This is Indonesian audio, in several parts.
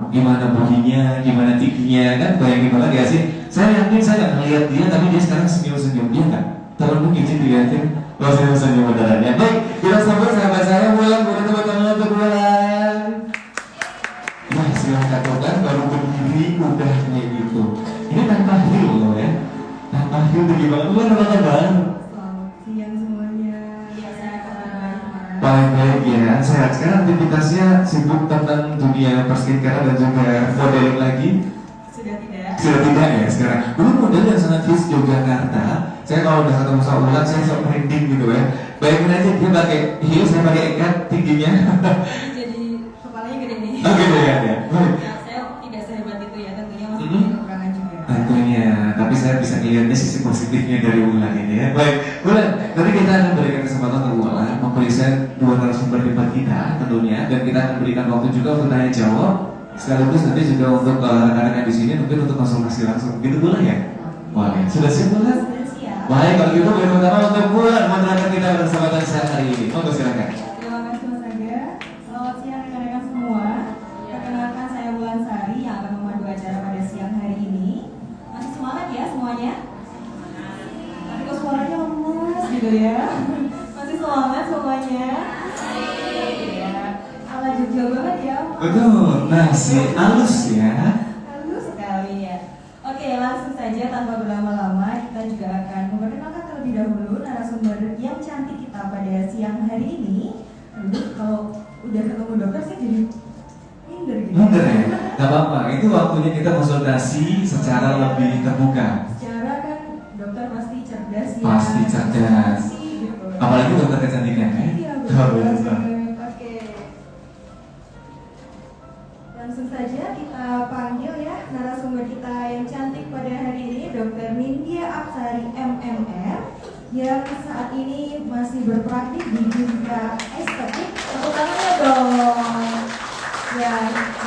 gimana bodinya, gimana tingginya, kan bayangin banget ya sih. Saya yakin saya nggak ngeliat dia, tapi dia sekarang senyum-senyum, dia nggak terlalu mungkin dilihatin. Wah, senyum-senyum benerannya. Baik, kita sambut sahabat saya Bulan, boleh teman-teman untuk Bulan. Wah, silahkan kan baru berdiri udah kayak gitu. Ini tanpa heel loh ya, tanpa heel tuh gimana? Bulan apa kabar? Siang semuanya. Ya, saya Baik-baik ya, sehat. Sekarang aktivitasnya sibuk tentang dunia perskincarean dan juga modeling lagi? Sudah tidak ya sekarang. Dulu model yang sangat hits Yogyakarta. Saya kalau udah ketemu sama Ulan, saya sok merinding gitu ya. Bayangin aja dia pakai heel, saya pakai ikat tingginya. Jadi kepalanya gede nih. Oh gitu ya. Ya, saya tidak sehebat itu ya, tentunya masih punya kekurangan juga. Tentunya, tapi saya bisa lihatnya sisi positifnya dari Ulan ini ya. Baik, Ulan, nanti kita akan berikan kesempatan untuk Ulan mempresent dua narasumber debat kita tentunya, dan kita akan berikan waktu juga untuk tanya jawab. Sekaligus nanti juga untuk rekan-rekan di sini mungkin untuk konsultasi langsung. Gitu Bulan ya? Wah, ya. Sudah siap Bulan? Sudah siap. Baik, kalau gitu yang pertama untuk Bulan menerangkan kita bersama siang hari ini. Monggo silakan. Terima kasih Mas Aga. Selamat siang rekan-rekan semua. Perkenalkan saya Bulan Sari yang akan memandu acara pada siang hari ini. Masih semangat ya semuanya? Tapi kok suaranya lemes gitu ya? Masih semangat semuanya? Ya, ala Jogja banget ya. Betul, nasi halus ya. Halus sekali ya. Oke, langsung saja tanpa berlama-lama kita juga akan memperkenalkan terlebih dahulu narasumber yang cantik kita pada siang hari ini. Aduh, kalau udah ketemu dokter sih jadi minder gitu. Minder ya? Gak apa-apa, itu waktunya kita konsultasi secara lebih terbuka. Secara kan dokter pasti cerdas ya. Pasti cerdas. Gitu. Apalagi dokter kecantikan ya? Iya, Luar betul. biasa. Oke. Langsung saja kita panggil ya narasumber kita yang cantik pada hari ini, Dr. Nindya Apsari MMR, yang saat ini masih berpraktik di Ginka Estetik. Tepuk tangannya dong. Ya,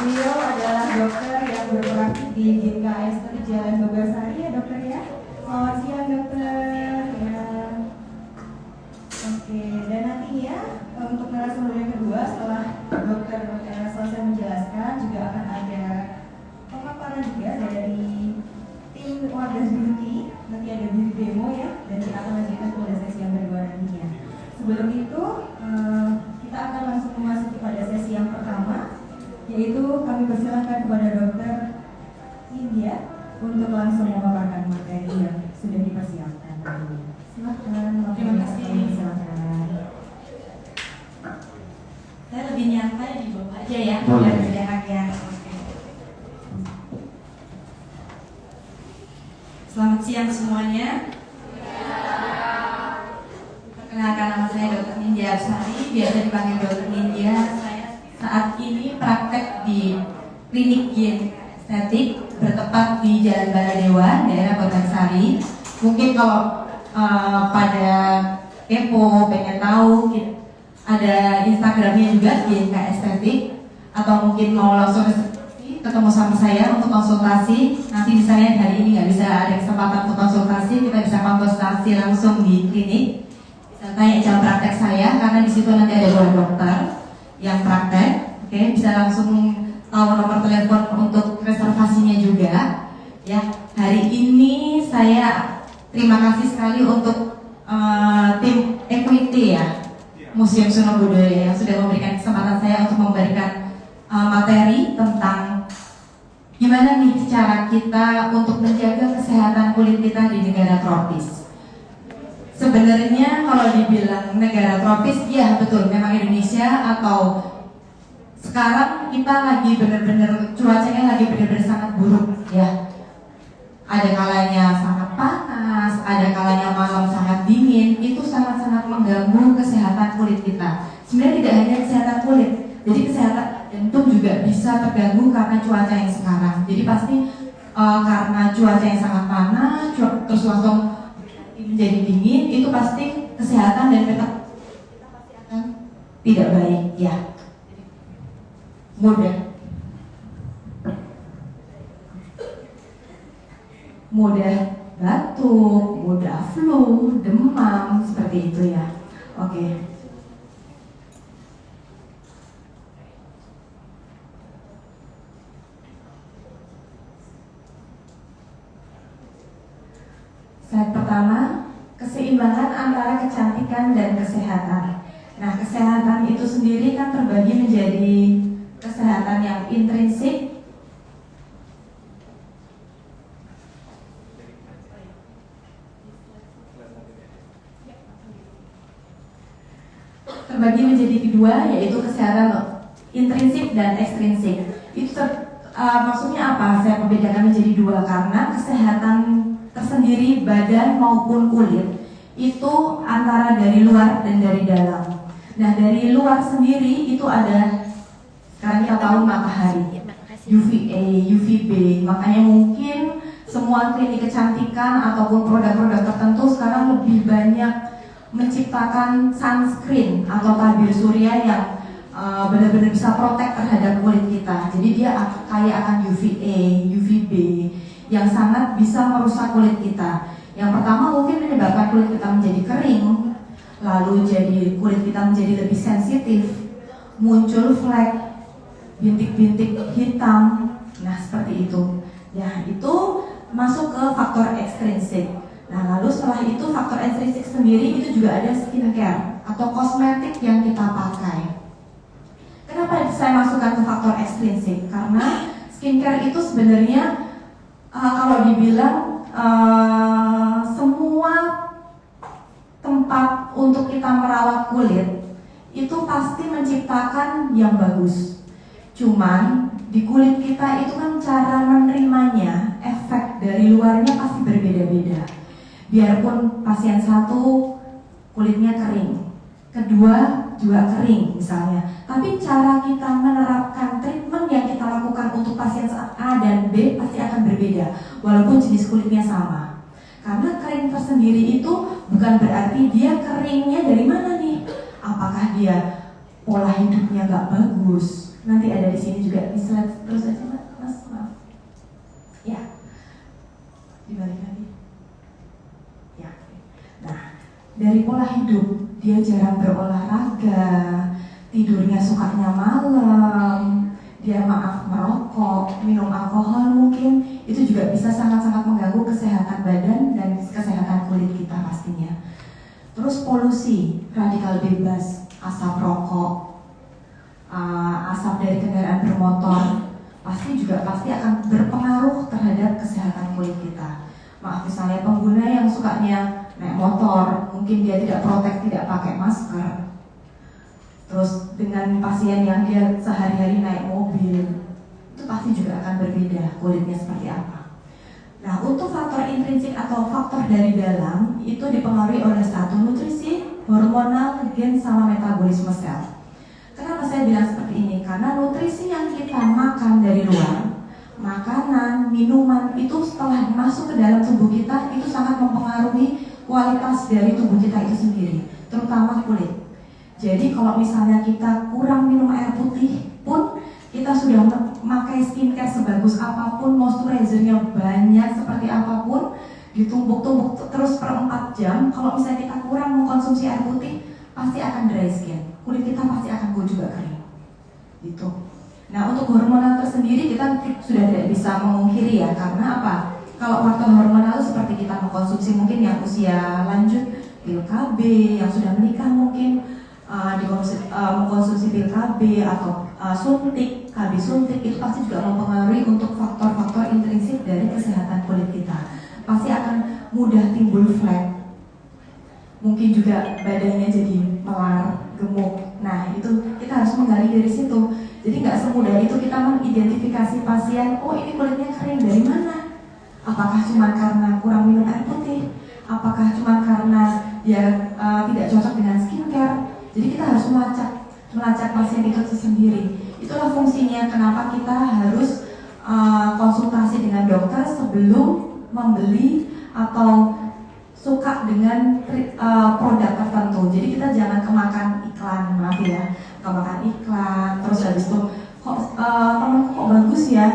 beliau adalah dokter yang berpraktik di Ginka Estetik Jalan Bogasari ya dokter ya. Selamat siang dokter. Ya. Oke, dan nantinya untuk narasumber yang kedua setelah dokter selesai menjelaskan juga akan ada pemaparan juga dari tim Wardah Beauty. Nanti ada beauty demo ya, dan kita akan lanjutkan pada sesi yang kedua nantinya. Sebelum itu kita akan langsung memasuki pada sesi yang pertama, yaitu kami persilakan kepada dokter Nindya untuk langsung memaparkan materi yang sudah dipersiapkan. Silakan. Terima kasih. Silakan. Saya lebih nyantai di bawah aja ya, Boleh. biar beda ya. Oke. Selamat siang semuanya. Perkenalkan nama saya Dr. Nindya Apsari, biasa dipanggil Dr. Nindya. Saya saat ini praktek di klinik Yin Estetik bertempat di Jalan Baladewa, daerah Bogasari. Mungkin kalau pada kepo pengen tahu ada Instagramnya juga GNK Estetik, atau mungkin mau langsung ketemu sama saya untuk konsultasi. Nanti misalnya hari ini nggak bisa ada kesempatan untuk konsultasi, kita bisa konsultasi langsung di klinik. Bisa tanya jam praktek saya karena di situ nanti ada 2 dokter yang praktek. Oke, bisa langsung tahu nomor telepon untuk reservasinya juga. Ya, hari ini saya terima kasih sekali untuk tim Equity ya, Museum Suno Budaya yang sudah memberikan kesempatan saya untuk memberikan materi tentang gimana nih cara kita untuk menjaga kesehatan kulit kita di negara tropis. Sebenarnya kalau dibilang negara tropis, ya betul, memang Indonesia, atau sekarang kita lagi benar-benar cuacanya lagi benar-benar sangat buruk ya. Ada kalanya sangat panas, ada kalanya malam sangat dingin, itu sangat-sangat mengganggu kesehatan kulit kita. Sebenarnya tidak hanya kesehatan kulit, jadi kesehatan jantung juga bisa terganggu karena cuaca yang sekarang. Jadi pasti karena cuaca yang sangat panas, terus langsung menjadi dingin, itu pasti kesehatan dan kita pasti akan tidak baik ya. Mudah batuk, mudah flu, demam, seperti itu ya. Oke. Slide pertama, keseimbangan antara kecantikan dan kesehatan. Nah, kesehatan itu sendiri kan terbagi menjadi kesehatan yang intrinsik, terbagi menjadi kedua, yaitu kesehatan intrinsik dan ekstrinsik. Itu maksudnya apa? Saya membedakan menjadi dua karena kesehatan tersendiri badan maupun kulit itu antara dari luar dan dari dalam. Nah, dari luar sendiri itu ada, sekarang kita tahu matahari, UVA, UVB. Makanya mungkin semua klinik kecantikan ataupun produk-produk tertentu sekarang lebih banyak menciptakan sunscreen atau tabir surya yang benar-benar bisa protek terhadap kulit kita. Jadi dia kaya akan UVA, UVB yang sangat bisa merusak kulit kita. Yang pertama mungkin menyebabkan kulit kita menjadi kering, lalu jadi kulit kita menjadi lebih sensitif, muncul flek, bintik-bintik hitam. Nah, seperti itu. Ya, itu masuk ke faktor ekstrinsik. Nah, lalu setelah itu faktor ekstrinsik sendiri itu juga ada skincare atau kosmetik yang kita pakai. Kenapa saya masukkan ke faktor ekstrinsik? Karena skincare itu sebenarnya kalau dibilang semua tempat untuk kita merawat kulit itu pasti menciptakan yang bagus. Cuman di kulit kita itu kan cara menerimanya, efek dari luarnya pasti berbeda-beda. Biarpun pasien satu kulitnya kering, kedua juga kering misalnya, tapi cara kita menerapkan treatment yang kita lakukan untuk pasien A dan B pasti akan berbeda walaupun jenis kulitnya sama. Karena kering tersendiri itu bukan berarti dia keringnya dari mana nih, apakah dia pola hidupnya gak bagus. Nanti ada di sini juga, di slide terus aja mas, maaf ya, dibalik lagi ya. Nah, dari pola hidup, dia jarang berolahraga, tidurnya sukanya malam, dia maaf merokok, minum alkohol mungkin, itu juga bisa sangat-sangat mengganggu kesehatan badan dan kesehatan kulit kita pastinya. Terus polusi, radikal bebas, asap rokok, asap dari kendaraan bermotor, pasti akan berpengaruh terhadap kesehatan kulit kita. Maaf, misalnya pengguna yang sukanya naik motor, mungkin dia tidak protek, tidak pakai masker. Terus dengan pasien yang dia sehari-hari naik mobil, itu pasti juga akan berbeda kulitnya seperti apa. Nah, untuk faktor intrinsik atau faktor dari dalam itu dipengaruhi oleh satu, nutrisi, hormonal, gen, sama metabolisme sel. Kenapa saya bilang seperti ini? Karena nutrisi yang kita makan dari luar, makanan, minuman, itu setelah masuk ke dalam tubuh kita, itu sangat mempengaruhi kualitas dari tubuh kita itu sendiri, terutama kulit. Jadi kalau misalnya kita kurang minum air putih pun, kita sudah memakai skincare sebagus apapun, moisturizernya banyak seperti apapun, ditumbuk-tumbuk terus per 4 jam, kalau misalnya kita kurang mengkonsumsi air putih, pasti akan dry skin, kulit kita pasti akan juga kering gitu. Nah, untuk hormonal tersendiri kita sudah tidak bisa memungkiri ya, karena apa? Kalau faktor hormonal seperti kita mengkonsumsi mungkin yang usia lanjut, pil KB, yang sudah menikah mungkin mengkonsumsi pil KB atau suntik, KB suntik, itu pasti juga mempengaruhi untuk faktor-faktor intrinsik dari kesehatan kulit kita. Pasti akan mudah timbul flek, mungkin juga badannya jadi melar, gemuk. Nah, itu kita harus menggali dari situ. Jadi nggak semudah itu kita mengidentifikasi pasien, oh ini kulitnya kering dari mana? Apakah cuma karena kurang minum air putih? Apakah cuma karena dia tidak cocok dengan skincare? Jadi kita harus melacak pasien itu sendiri. Itulah fungsinya kenapa kita harus konsultasi dengan dokter sebelum membeli atau suka dengan produk tertentu. Jadi kita jangan kemakan iklan, maaf ya, kemakan iklan, terus habis itu kok temanku kok bagus ya,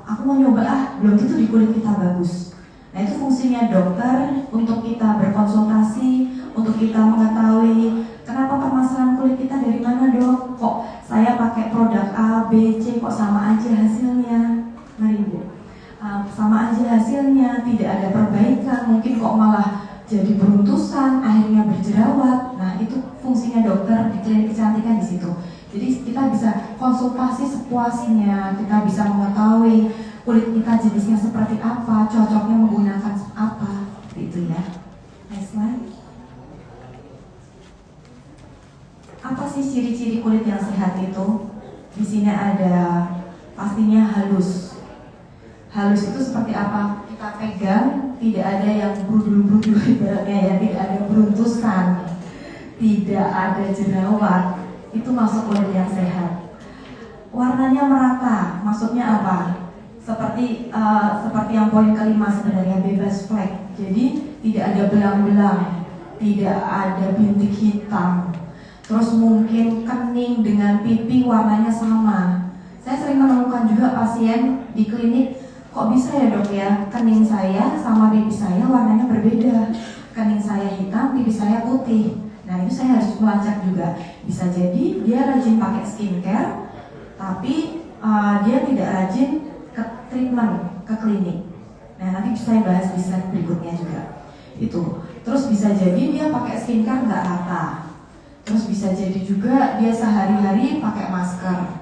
aku mau nyoba belum tentu di kulit kita bagus. Nah, itu fungsinya dokter untuk kita berkonsultasi, untuk kita mengetahui kenapa permasalahan kulit kita dari mana dok, kok saya pakai produk A, B, C kok sama aja hasilnya. Mari Bu, sama aja hasilnya, tidak ada perbaikan, mungkin kok jadi beruntusan, akhirnya berjerawat. Nah, itu fungsinya dokter di klinik kecantikan di situ. Jadi kita bisa konsultasi sepuasnya, kita bisa mengetahui kulit kita jenisnya seperti apa, cocoknya menggunakan apa, gitu ya. Next slide. Apa sih ciri-ciri kulit yang sehat itu? Di sini ada pastinya halus. Halus itu seperti apa? Kita pegang, tidak ada yang brudul-brudul ibaratnya ya, tidak ada beruntusan, tidak ada jerawat. Itu masuk kulit yang sehat. Warnanya merata, maksudnya apa? Seperti yang poin kelima sebenarnya, bebas flek. Jadi tidak ada belang-belang, tidak ada bintik hitam. Terus mungkin kening dengan pipi warnanya sama. Saya sering menemukan juga pasien di klinik, kok bisa ya dok ya, kening saya sama pipi saya warnanya berbeda. Kening saya hitam, pipi saya putih. Nah itu saya harus melacak juga. Bisa jadi dia rajin pakai skincare, tapi dia tidak rajin ke treatment, ke klinik. Nah nanti saya bahas di slide berikutnya juga. Itu. Terus bisa jadi dia pakai skincare nggak rata. Terus bisa jadi juga dia sehari-hari pakai masker.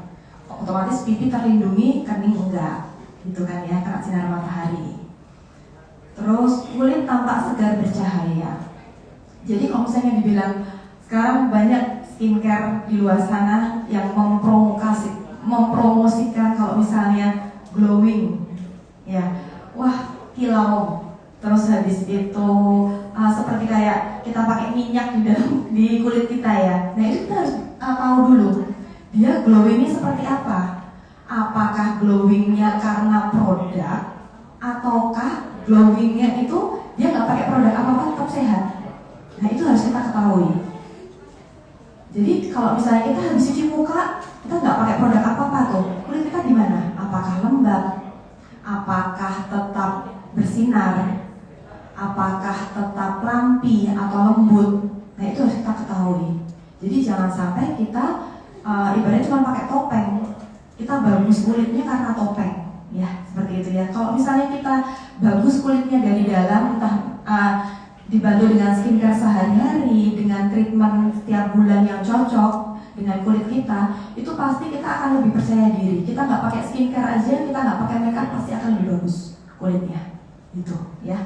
Otomatis pipi terlindungi, kening enggak. Gitu kan ya, kena sinar matahari. Terus kulit tampak segar bercahaya. Jadi kalau misalnya dibilang sekarang banyak skincare di luar sana yang mempromosikan kalau misalnya glowing, ya, wah kilau. Terus habis itu seperti kayak kita pakai minyak di kulit kita ya. Nah itu kita harus tahu dulu dia glowingnya seperti apa. Apakah glowingnya karena produk ataukah glowingnya itu dia nggak pakai produk apa-apa tetap sehat. Nah itu harus kita ketahui. Jadi kalau misalnya kita habis cuci muka, kita nggak pakai produk apa-apa tuh, kulit kita gimana? Apakah lembab? Apakah tetap bersinar? Apakah tetap ramping atau lembut? Nah itu harus kita ketahui. Jadi jangan sampai kita ibaratnya cuma pakai topeng, kita bagus kulitnya karena topeng, ya seperti itu ya. Kalau misalnya kita bagus kulitnya dari dalam, entah dibantu dengan skincare sehari-hari, dengan treatment setiap bulan yang cocok dengan kulit kita, itu pasti kita akan lebih percaya diri. Kita nggak pakai skincare aja, kita nggak pakai makeup pasti akan lebih bagus kulitnya, gitu ya.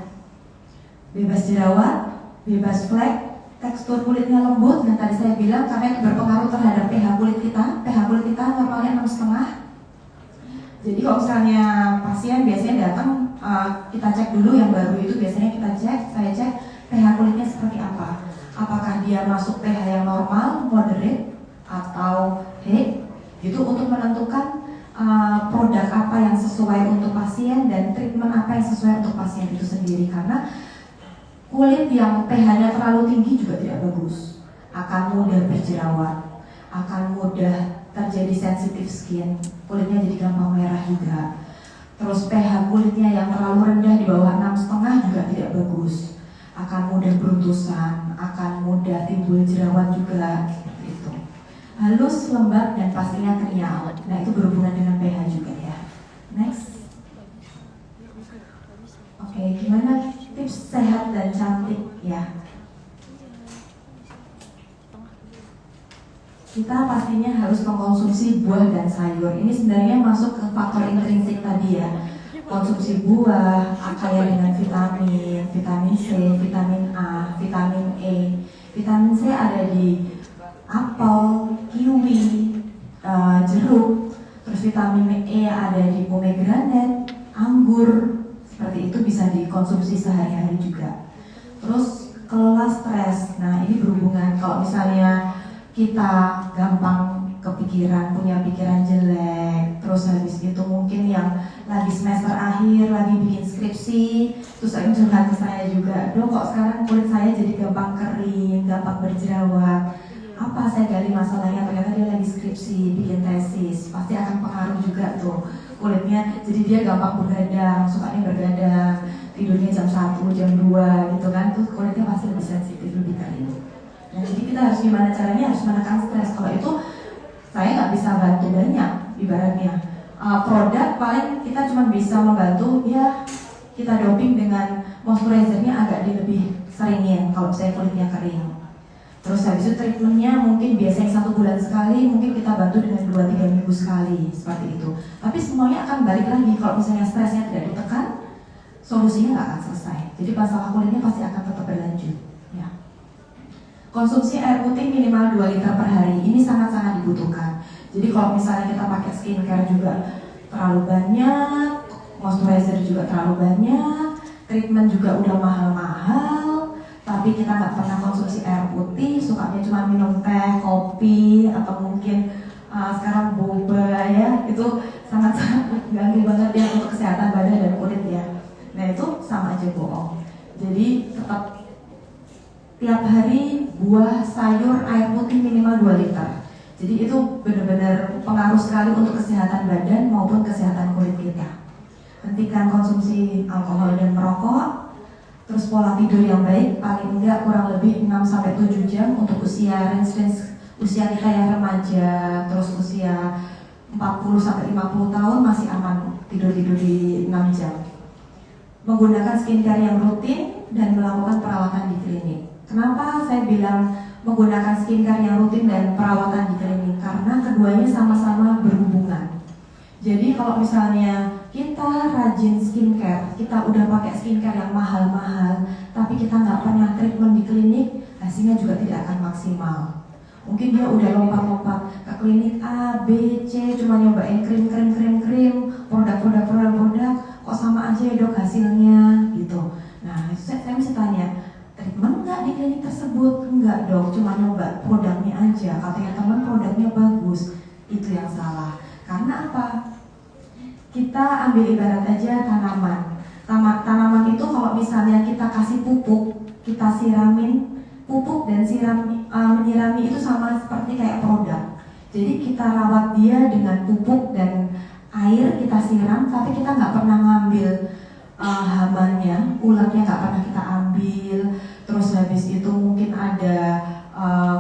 Bebas jerawat, bebas flek, tekstur kulitnya lembut, dan tadi saya bilang karena itu berpengaruh terhadap pH kulit kita. pH kulit kita normalnya 6,5. Jadi kalau misalnya pasien biasanya datang, kita cek dulu yang baru itu biasanya saya cek pH kulitnya seperti apa. Apakah dia masuk pH yang normal, moderate, atau high, itu untuk menentukan produk apa yang sesuai untuk pasien dan treatment apa yang sesuai untuk pasien itu sendiri. Karena kulit yang pH-nya terlalu tinggi juga tidak bagus, akan mudah berjerawat, akan mudah terjadi sensitive skin, kulitnya jadi gampang merah juga. Terus pH kulitnya yang terlalu rendah di bawah 6,5 juga tidak bagus, akan mudah beruntusan, akan mudah timbul jerawat juga, seperti itu. Halus, lembab, dan pastinya kenyal. Nah itu berhubungan dengan pH juga ya. Next. Oke, gimana tips sehat dan cantik ya? Kita pastinya harus mengkonsumsi buah dan sayur. Ini sebenarnya masuk ke faktor intrinsik tadi ya. Konsumsi buah, kaya dengan vitamin, vitamin C, vitamin A, vitamin E. Vitamin C ada di apel, kiwi, jeruk. Terus vitamin E ada di pomegranate, anggur. Seperti itu bisa dikonsumsi sehari-hari juga. Terus kelola stres. Nah ini berhubungan kalau misalnya kita gampang kepikiran, punya pikiran jelek, terus habis itu mungkin yang lagi semester akhir, lagi bikin skripsi, terus saya curhat ke saya juga, dok kok sekarang kulit saya jadi gampang kering, gampang berjerawat. Apa saya gali masalahnya, ternyata dia lagi skripsi, bikin tesis, pasti akan pengaruh juga tuh kulitnya, jadi dia gampang begadang, sukanya begadang, tidurnya jam 1, jam 2 gitu kan, tuh kulitnya pasti lebih sensitif, lebih kering. Nah jadi kita harus gimana caranya, harus menekan stres. Kalau itu saya nggak bisa bantu banyak ibaratnya. Produk paling kita cuma bisa membantu ya, kita doping dengan moisturizernya agak lebih seringin kalau saya kulitnya kering. Terus habis itu treatmentnya mungkin biasanya 1 bulan sekali, mungkin kita bantu dengan 2-3 minggu sekali, seperti itu. Tapi semuanya akan balik lagi kalau misalnya stresnya tidak ditekan, solusinya nggak akan selesai. Jadi masalah kulitnya pasti akan tetap berlanjut. Ya. Konsumsi air putih minimal 2 liter per hari, ini sangat-sangat dibutuhkan. Jadi kalau misalnya kita pakai skincare juga terlalu banyak, moisturizer juga terlalu banyak, treatment juga udah mahal-mahal, tapi kita nggak pernah konsumsi air putih, sukanya cuma minum teh, kopi, atau mungkin sekarang boba ya, itu sangat-sangat mengganggu banget ya untuk kesehatan badan dan kulit ya. Nah itu sama aja bohong. Jadi tetap tiap hari buah, sayur, air putih minimal 2 liter. Jadi itu benar-benar pengaruh sekali untuk kesehatan badan maupun kesehatan kulit kita. Hentikan konsumsi alkohol dan merokok. Terus pola tidur yang baik, paling enggak kurang lebih 6-7 jam untuk usia usia kita yang remaja, terus usia 40-50 tahun masih aman tidur di 6 jam. Menggunakan skincare yang rutin dan melakukan perawatan di klinik. Kenapa saya bilang menggunakan skincare yang rutin dan perawatan di klinik? Karena keduanya sama-sama berhubungan. Jadi kalau misalnya kita rajin skincare, kita udah pakai skincare yang mahal-mahal, tapi kita nggak pernah treatment di klinik, hasilnya juga tidak akan maksimal. Mungkin dia udah lompat-lompat ke klinik A, B, C, cuma nyobain krim, produk, kok sama aja ya dok hasilnya, gitu. Nah, saya mesti tanya, treatment nggak di klinik tersebut? Enggak dok, cuma nyoba produknya aja, katanya teman produknya bagus. Itu yang salah. Karena apa? Kita ambil ibarat aja tanaman. Tanaman itu kalau misalnya kita kasih pupuk, kita siramin, pupuk dan menyirami itu sama seperti kayak produk. Jadi kita rawat dia dengan pupuk dan air, kita siram, tapi kita nggak pernah ngambil hamanya, ulatnya nggak pernah kita ambil. Terus habis itu mungkin ada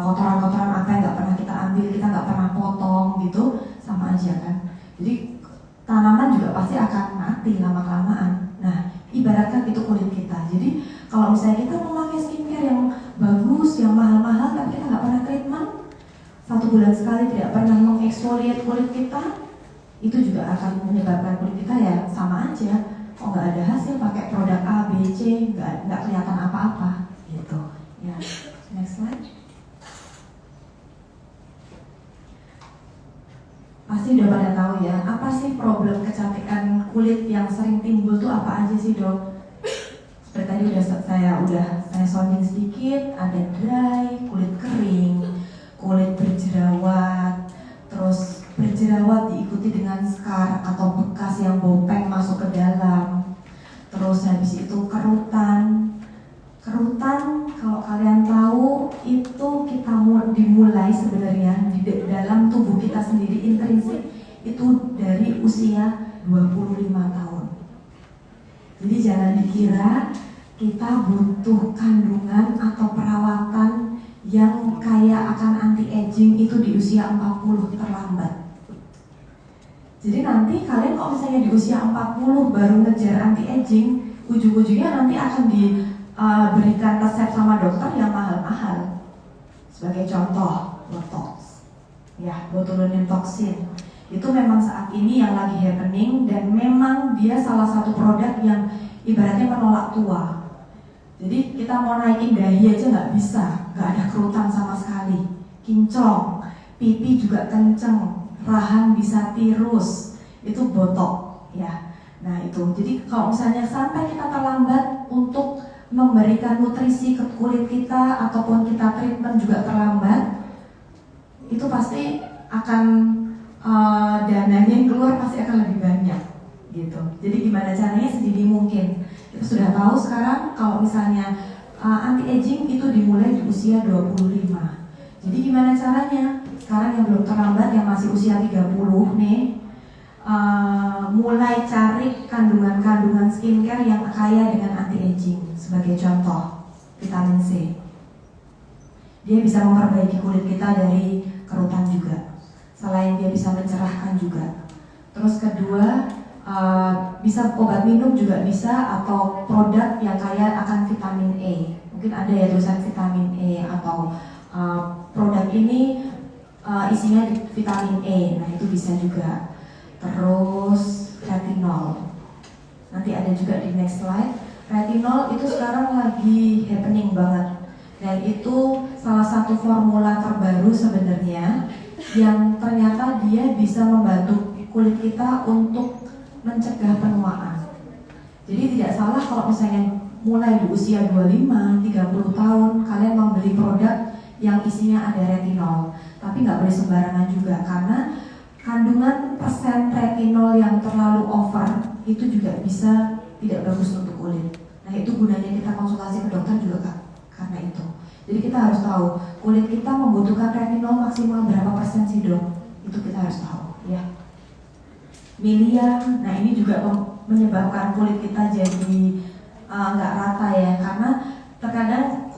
kotoran-kotoran apa yang nggak pernah kita ambil, kita nggak pernah potong gitu, sama aja kan. Jadi tanaman juga pasti akan mati lama-kelamaan. Nah, ibaratkan itu kulit kita. Jadi kalau misalnya kita memakai skincare yang bagus, yang mahal-mahal, tapi kita nggak pernah treatment, 1 bulan sekali tidak pernah mengeksfoliate kulit kita, itu juga akan menyebabkan kulit kita ya sama aja. Kok nggak ada hasil pakai produk A, B, C, nggak kelihatan apa-apa, gitu. Ya, next slide. Pasti udah pada tahu ya, apa sih problem kecantikan kulit yang sering timbul tuh apa aja sih dok? Seperti tadi saya sounding sedikit, ada dry, kulit kering, kulit berjerawat, terus berjerawat diikuti dengan scar atau bekas yang bopeng masuk ke dalam, terus habis itu kerutan. Kerutan kalau kalian tahu itu kita dimulai sebenarnya di dalam tubuh kita sendiri intrinsik itu dari usia 25 tahun. Jadi jangan dikira kita butuh kandungan atau perawatan yang kayak akan anti-aging itu di usia 40 terlambat. Jadi nanti kalian kalau misalnya di usia 40 baru ngejar anti-aging, ujung-ujungnya nanti akan berikan resep sama dokter yang mahal-mahal. Sebagai contoh, botox, ya, botulinum toksin. Itu memang saat ini yang lagi happening dan memang dia salah satu produk yang ibaratnya menolak tua. Jadi kita mau naikin dahi aja nggak bisa, nggak ada kerutan sama sekali, kinclong, pipi juga kenceng, rahang bisa tirus, itu botok, ya. Nah itu, jadi kalau misalnya sampai kita terlambat untuk memberikan nutrisi ke kulit kita ataupun kita treatment juga terlambat, itu pasti akan dananya yang keluar pasti akan lebih banyak gitu. Jadi gimana caranya sedini mungkin. Kita sudah tahu sekarang kalau misalnya anti-aging itu dimulai di usia 25. Jadi gimana caranya? Sekarang yang belum terlambat, yang masih usia 30 nih, mulai cari kandungan-kandungan skincare yang kaya dengan anti-aging. Sebagai contoh, vitamin C. Dia bisa memperbaiki kulit kita dari kerutan juga. Selain dia bisa mencerahkan juga. Terus kedua, bisa obat minum juga bisa, atau produk yang kaya akan vitamin E. Mungkin ada ya tulisan vitamin E, atau produk ini isinya vitamin E. Nah itu bisa juga. Terus retinol. Nanti ada juga di next slide. Retinol itu sekarang lagi happening banget. Dan itu salah satu formula terbaru sebenarnya yang ternyata dia bisa membantu kulit kita untuk mencegah penuaan. Jadi tidak salah kalau misalnya mulai di usia 25, 30 tahun kalian membeli produk yang isinya ada retinol. Tapi nggak boleh sembarangan juga, karena kandungan persen retinol yang terlalu over itu juga bisa tidak bagus untuk kulit. Nah itu gunanya kita konsultasi ke dokter juga Kak, karena itu. Jadi kita harus tahu kulit kita membutuhkan retinol maksimal berapa persen sih dok? Itu kita harus tahu ya. Milia, nah ini juga menyebabkan kulit kita jadi nggak rata ya, karena terkadang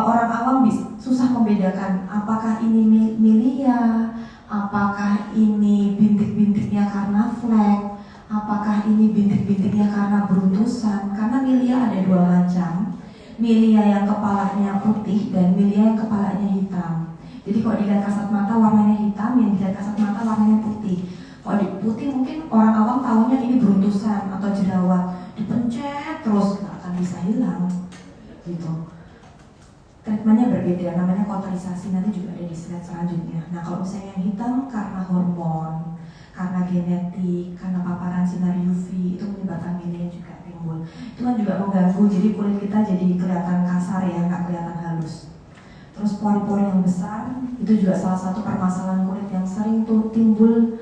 orang awam susah membedakan apakah ini milia, apakah ini bintik-bintiknya karena flek, apakah ini bintik-bintiknya karena beruntusan. Karena milia ada dua macam, milia yang kepalanya putih dan milia yang kepalanya hitam. Jadi kalau dilihat kasat mata warnanya hitam, yang dilihat kasat mata warnanya putih. Kalau di putih mungkin orang awam tahunya ini beruntusan atau jerawat, dipencet terus nggak akan bisa hilang gitu. Treatmentnya berbeda, namanya cauterizasi, nanti juga ada di slide selanjutnya. Nah kalau misalnya yang hitam karena hormon, karena genetik, karena paparan sinar UV, itu menyebabkan milia juga timbul. Itu kan juga mengganggu, jadi kulit kita jadi kelihatan kasar ya, nggak kelihatan halus. Terus pori-pori yang besar, itu juga salah satu permasalahan kulit yang sering tuh timbul.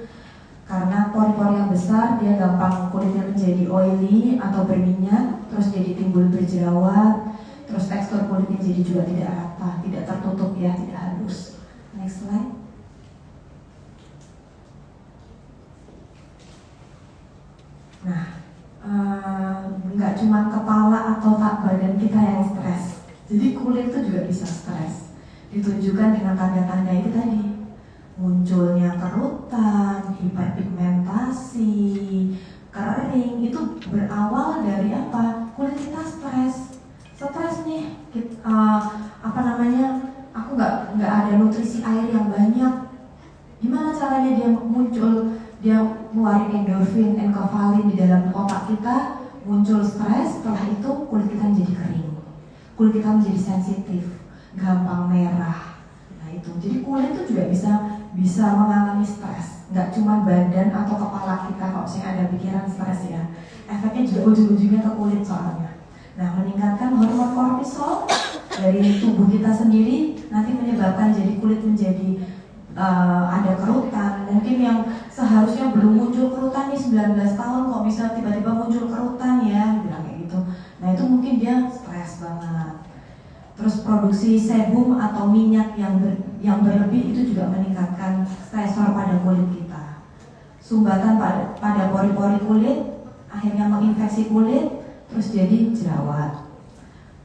Karena pori-pori yang besar, dia gampang kulitnya menjadi oily atau berminyak, terus jadi timbul berjerawat, terus tekstur kulitnya jadi juga tidak rata, tidak tertutup ya, tidak halus. Next slide. Nah, nggak cuma kepala atau badan kita yang stres, jadi kulit itu juga bisa stres. Ditunjukkan dengan tanda-tanda itu tadi. Munculnya kerutan, hiperpigmentasi, kering, itu berawal dari apa? Kulit kita stres nih, aku nggak ada nutrisi air yang banyak. Gimana caranya dia muncul? Dia ngeluarin endorfin, enkefalin di dalam otak kita, muncul stres. Setelah itu kulit kita menjadi kering, kulit kita menjadi sensitif, gampang merah. Nah itu, jadi kulit itu juga bisa mengalami stres, nggak cuma badan atau kepala kita. Kalau misalnya ada pikiran stres ya, efeknya juga ujung-ujungnya ke kulit soalnya. Nah meningkatkan hormon kortisol dari tubuh kita sendiri nanti menyebabkan jadi kulit menjadi ada kerutan. Mungkin yang seharusnya belum muncul kerutan nih 19 tahun kok bisa tiba-tiba muncul kerutan ya, bilang kayak gitu. Nah itu mungkin dia stres banget. Terus produksi sebum atau minyak yang berlebih itu juga meningkatkan stresor pada kulit kita. Sumbatan pada pori-pori kulit akhirnya menginfeksi kulit, terus jadi jerawat.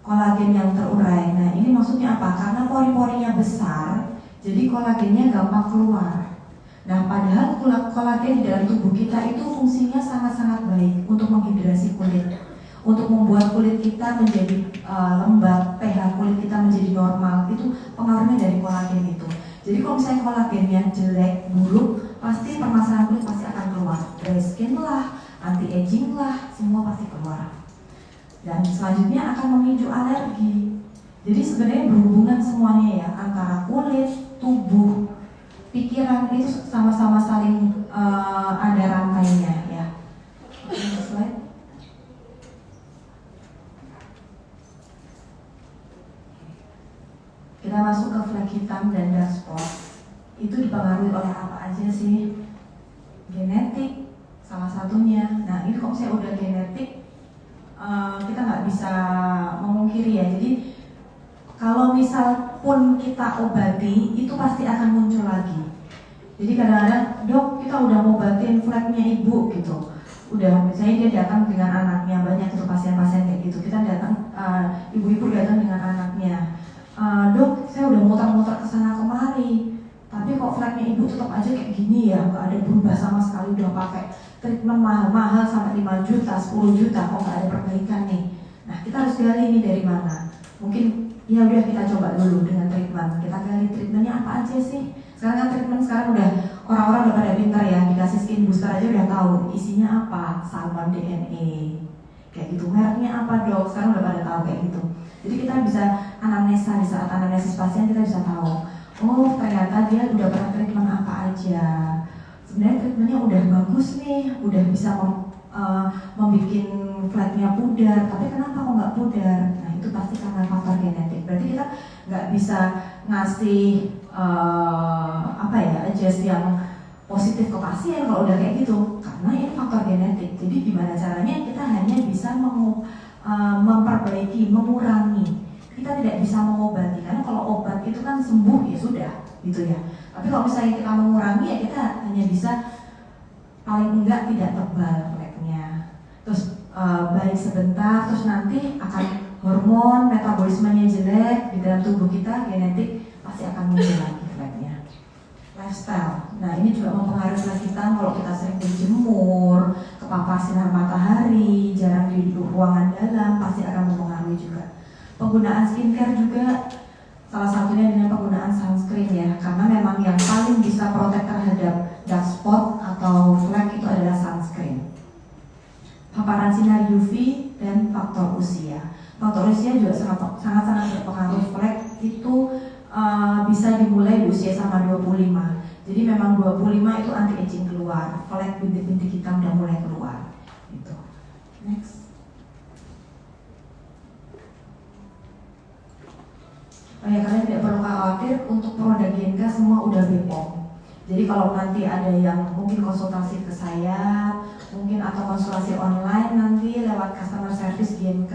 Kolagen yang terurai. Nah ini maksudnya apa? Karena pori-porinya besar, jadi kolagennya gampang keluar. Nah padahal kolagen di dalam tubuh kita itu fungsinya sangat-sangat baik untuk menghidrasi kulit, untuk membuat kulit kita menjadi lembab, pH kulit kita menjadi normal. Itu pengaruhnya dari kolagen itu. Jadi kalau misalnya kolagennya jelek, buruk, pasti permasalahan kulit pasti akan keluar. Dry skin lah, anti-aging lah, semua pasti keluar. Dan selanjutnya akan memicu alergi. Jadi sebenarnya berhubungan semuanya ya, antara kulit, tubuh, pikiran, itu sama-sama saling ada rantainya ya. Next slide. Kita masuk ke flek hitam dan dark spot. Itu dipengaruhi oleh apa aja sih? Genetik salah satunya. Nah ini kalau saya udah genetik, kita nggak bisa memungkiri ya. Jadi kalau misal pun kita obati, itu pasti akan muncul lagi. Jadi kadang-kadang, dok kita udah ngobatin fleknya ibu gitu. Udah, misalnya dia datang dengan anaknya, banyak itu pasien-pasien kayak gitu. Kita datang, ibu-ibu datang dengan anaknya. Dok, saya udah muter-muter kesana kemari, tapi kok fleknya ibu tetap aja kayak gini ya, nggak ada berubah sama sekali. Udah pakai treatment mahal-mahal sampai 5 juta, 10 juta, kok nggak ada perbaikan nih. Nah, kita harus gali nih dari mana. Mungkin ya udah kita coba dulu dengan treatment. Kita gali treatmentnya apa aja sih. Sekarang kan treatment sekarang udah orang-orang udah pada pintar ya, dikasih skin booster aja udah tahu isinya apa, salmon DNA kayak gitu, mereknya apa dok, sekarang udah pada tahu kayak gitu. Jadi kita bisa anamnesa, di saat anamnesis pasien kita bisa tahu, oh ternyata dia udah pernah treatment apa aja. Sebenarnya treatmentnya udah bagus nih, udah bisa membuat flagnya pudar, tapi kenapa kok nggak pudar? Nah itu pasti karena faktor genetik. Berarti kita nggak bisa ngasih adjust yang positif ke pasien kalau udah kayak gitu, karena ini faktor genetik. Jadi gimana caranya kita hanya bisa memperbaiki, mengurangi. Kita tidak bisa mengobati, karena kalau obat itu kan sembuh ya sudah, gitu ya. Tapi kalau misalnya kita mengurangi ya kita hanya bisa paling enggak tidak tebal flagnya. Terus baik sebentar, terus nanti akan hormon, metabolismenya jelek di dalam tubuh kita, genetik pasti akan muncul lagi flagnya. Lifestyle, nah ini juga mempengaruhi kita. Kalau kita sering berjemur, kepapar sinar matahari, jarang di ruangan dalam, pasti akan mempengaruhi juga. Penggunaan skincare juga salah satunya dengan penggunaan sunscreen ya, karena memang yang paling bisa protek terhadap dark spot atau flek itu adalah sunscreen. Paparan sinar UV dan faktor usia. Faktor usia juga sangat-sangat berpengaruh. Flek itu bisa dimulai di usia sama 25. Jadi memang 25 itu anti aging keluar, flek bintik-bintik hitam udah mulai keluar. Gitu. Next. Oh ya, kalian tidak perlu khawatir, untuk produk GNK semua udah BPOM. Jadi kalau nanti ada yang mungkin konsultasi ke saya, mungkin atau konsultasi online nanti lewat customer service GNK,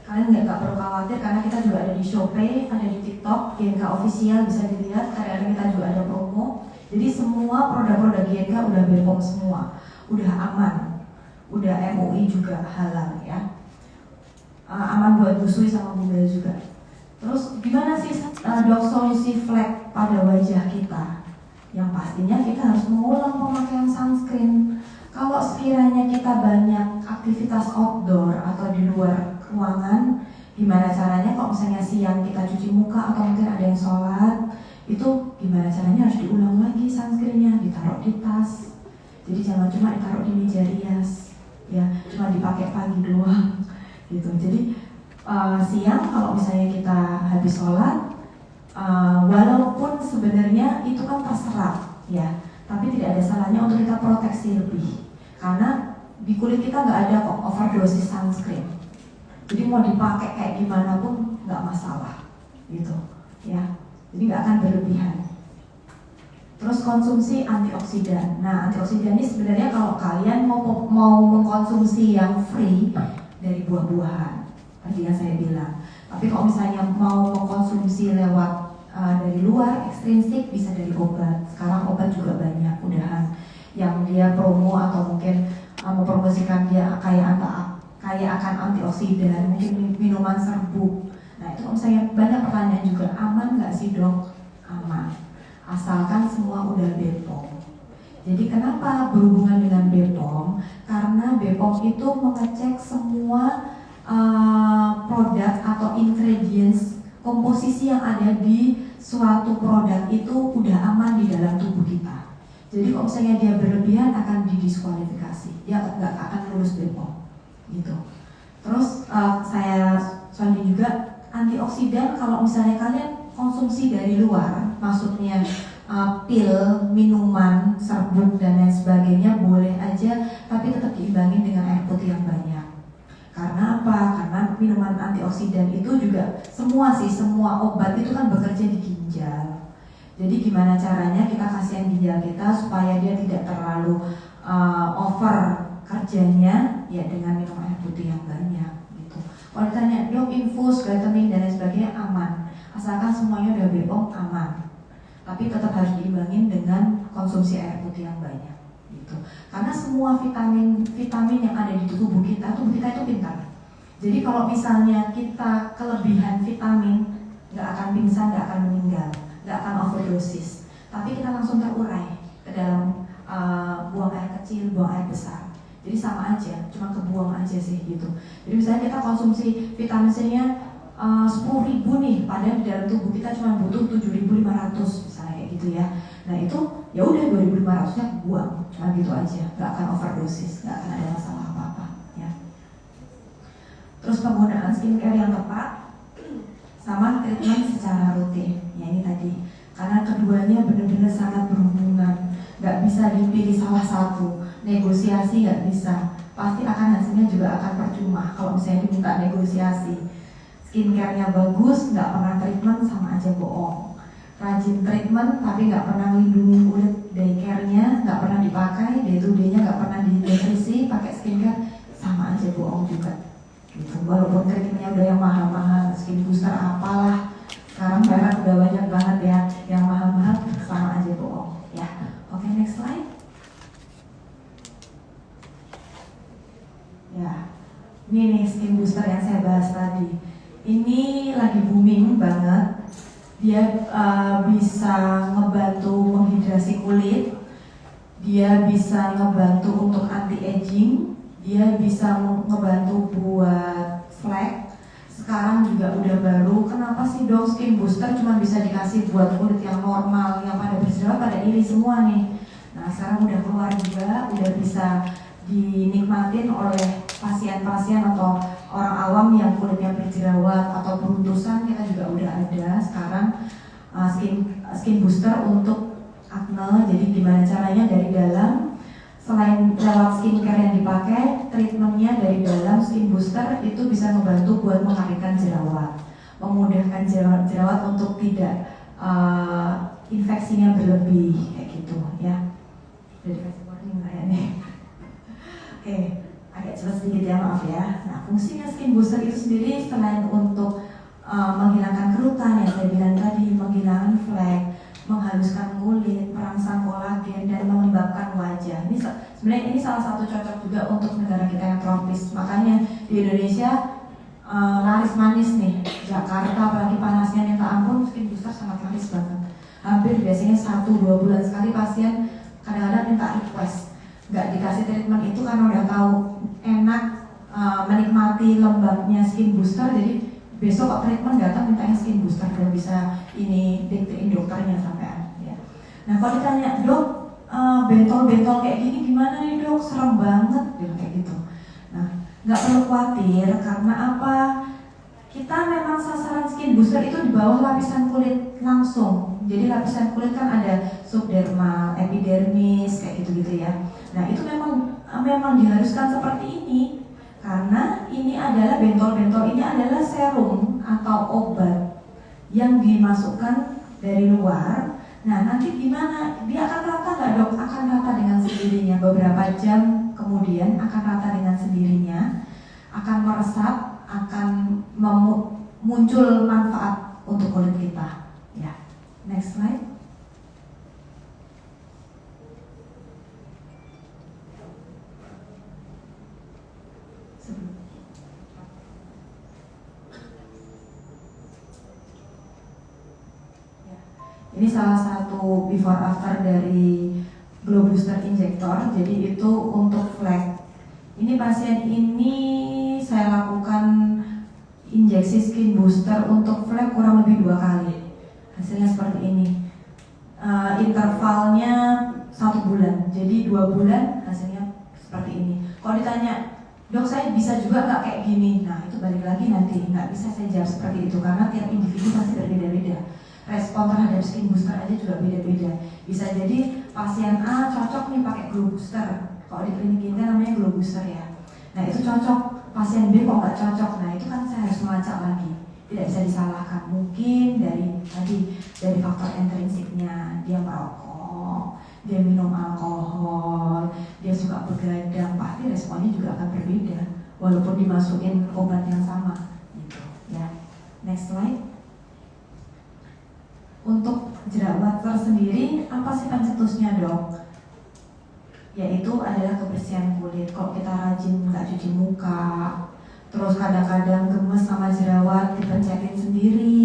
kalian nggak perlu khawatir karena kita juga ada di Shopee, ada di TikTok, GNK official bisa dilihat. Kadang-kadang kita juga ada promo. Jadi semua produk-produk GNK udah BPOM semua, udah aman, udah MUI juga halal ya, aman buat busui sama bunda juga. Terus gimana sih dok solusi flek pada wajah kita? Yang pastinya kita harus mengulang pemakaian sunscreen. Kalau sekiranya kita banyak aktivitas outdoor atau di luar ruangan, gimana caranya kalau misalnya siang kita cuci muka atau mungkin ada yang sholat, itu gimana caranya harus diulang lagi sunscreennya, ditaruh di tas. Jadi jangan cuma ditaruh di meja rias, ya cuma dipakai pagi doang, gitu. Jadi siang kalau misalnya kita habis sholat, walaupun sebenarnya itu kan terserap, ya, tapi tidak ada salahnya untuk kita proteksi lebih, karena di kulit kita nggak ada kok overdosis sunscreen. Jadi mau dipakai kayak gimana pun nggak masalah, gitu, ya. Jadi nggak akan berlebihan. Terus konsumsi antioksidan. Nah, antioksidan ini sebenarnya kalau kalian mau mengkonsumsi yang free dari buah-buahan, tadi yang saya bilang. Tapi kalau misalnya mau mengkonsumsi lewat dari luar, ekstrinsik, bisa dari obat. Sekarang obat juga banyak, udahan yang dia promo atau mungkin mempromosikan dia kaya akan antioksidan, mungkin minuman serbuk. Nah itu kalau misalnya banyak pertanyaan juga, aman nggak sih dok? Aman, asalkan semua udah BPOM. Jadi kenapa berhubungan dengan BPOM? Karena BPOM itu mengecek semua produk atau ingredients, komposisi yang ada di suatu produk itu udah aman di dalam tubuh kita. Jadi kalau misalnya dia berlebihan akan didiskualifikasi, dia nggak akan lulus BPOM, gitu. Terus saya sounding juga antioksidan. Kalau misalnya kalian konsumsi dari luar, maksudnya pil, minuman, serbuk dan lain sebagainya boleh aja, tapi tetap diimbangi dengan air putih yang banyak. Karena apa? Karena minuman antioksidan itu juga semua obat itu kan bekerja di ginjal. Jadi gimana caranya kita kasihan ginjal kita supaya dia tidak terlalu over kerjanya, ya dengan minum air putih yang banyak gitu. Kalau ditanya dok infus, vitamin dan lain sebagainya aman, asalkan semuanya udah BPOM aman. Tapi tetap harus diimbangin dengan konsumsi air putih yang banyak gitu. Karena semua vitamin yang ada di tubuh kita itu pintar. Jadi kalau misalnya kita kelebihan vitamin, nggak akan pingsan, nggak akan meninggal, nggak akan overdosis, tapi kita langsung terurai ke dalam buang air kecil, buang air besar. Jadi sama aja, cuma kebuang aja sih gitu. Jadi misalnya kita konsumsi vitamin C-nya 10.000 nih, padahal di dalam tubuh kita cuma butuh 7.500 misalnya kayak gitu ya. Nah itu ya udah 2.500-nya buang, cuma gitu aja, nggak akan overdosis, nggak akan ada masalah apa-apa ya. Terus penggunaan skincare yang tepat sama treatment secara rutin, ya ini tadi. Karena keduanya benar-benar sangat berhubungan, nggak bisa dipilih salah satu. Negosiasi nggak bisa, pasti akan hasilnya juga akan percuma kalau misalnya diminta negosiasi. Skincare-nya bagus, nggak pernah treatment sama aja bohong. Rajin treatment tapi nggak pernah melindungi kulit, day care-nya nggak pernah dipakai, day to day-nya nggak pernah dinutrisi, pakai skincare sama aja bohong juga. Gitu. Walaupun treatmentnya udah yang mahal-mahal, skin booster apalah, sekarang barang udah banyak banget ya, yang mahal-mahal sama aja bohong. Ya, oke, next slide. Ya, ini nih skin booster yang saya bahas tadi. Ini lagi booming banget. Dia bisa ngebantu menghidrasi kulit, dia bisa ngebantu untuk anti aging, dia bisa ngebantu buat flek. Sekarang juga udah baru. Kenapa sih dong skin booster cuma bisa dikasih buat kulit yang normal, yang pada berjerawat, pada iri semua nih. Nah sekarang udah keluar juga, udah bisa dinikmatin oleh pasien-pasien atau orang awam yang kulitnya berjerawat atau beruntusan. Kita juga udah ada sekarang skin booster untuk acne. Jadi gimana caranya dari dalam, selain lewat skincare yang dipakai, treatmentnya dari dalam skin booster itu bisa membantu buat mengalihkan jerawat, memudahkan jerawat untuk tidak infeksinya berlebih kayak gitu ya. Udah dikasih warning kayaknya. Oke, agak cepat sedikit ya, maaf ya. Nah, fungsinya skin booster itu sendiri selain untuk menghilangkan kerutan yang saya bilang tadi, menghilangkan flek, menghaluskan kulit, merangsang kolagen, dan melembabkan wajah. Ini sebenarnya ini salah satu cocok juga untuk negara kita yang tropis. Makanya di Indonesia laris manis nih. Jakarta apalagi panasnya minta ampun, skin booster sangat laris banget. Hampir biasanya 1-2 bulan sekali pasien kadang-kadang minta request. Nggak dikasih treatment itu karena udah tahu enak menikmati lembabnya skin booster, jadi besok kok treatment datang mintanya skin booster dan bisa ini diktein dokternya sampai ya. Nah kalau ditanya dok bentol-bentol kayak gini gimana nih dok, serem banget bilang kayak gitu. Nah nggak perlu khawatir karena apa, kita memang sasaran skin booster itu di bawah lapisan kulit langsung. Jadi lapisan kulit kan ada subdermal, epidermis kayak gitu-gitu ya. Nah itu memang diharuskan seperti ini karena ini adalah bentol-bentol ini adalah serum atau obat yang dimasukkan dari luar. Nah nanti gimana? Dia akan rata nggak dok? Akan rata dengan sendirinya. Beberapa jam kemudian akan rata dengan sendirinya, akan meresap, akan muncul manfaat untuk kulit kita. Ya, next slide. Ini salah satu before after dari Glow Booster Injector. Jadi itu untuk flek. Ini pasien ini saya lakukan injeksi skin booster untuk flek kurang lebih 2 kali. Hasilnya seperti ini. Intervalnya 1 bulan. Jadi 2 bulan hasilnya seperti ini. Kalau ditanya, dok saya bisa juga nggak kayak gini? Nah itu balik lagi nanti. Nggak bisa saya jawab seperti itu karena tiap individu pasti berbeda-beda. Respon terhadap skin booster aja juga beda-beda. Bisa jadi pasien A cocok nih pakai Glow Booster. Kalau di klinik ini kan namanya Glow Booster ya. Nah itu cocok. Pasien B kok nggak cocok. Nah itu kan saya harus melacak lagi. Tidak bisa disalahkan. Mungkin dari faktor intrinsiknya, dia merokok, dia minum alkohol, dia suka begadang, pasti responnya juga akan berbeda. Walaupun dimasukin obat yang sama. Gitu ya. Next slide. Untuk jerawat tersendiri, apa sih pencetusnya dok? Yaitu adalah kebersihan kulit. Kalau kita rajin nggak cuci muka, terus kadang-kadang gemes sama jerawat dipencetin sendiri,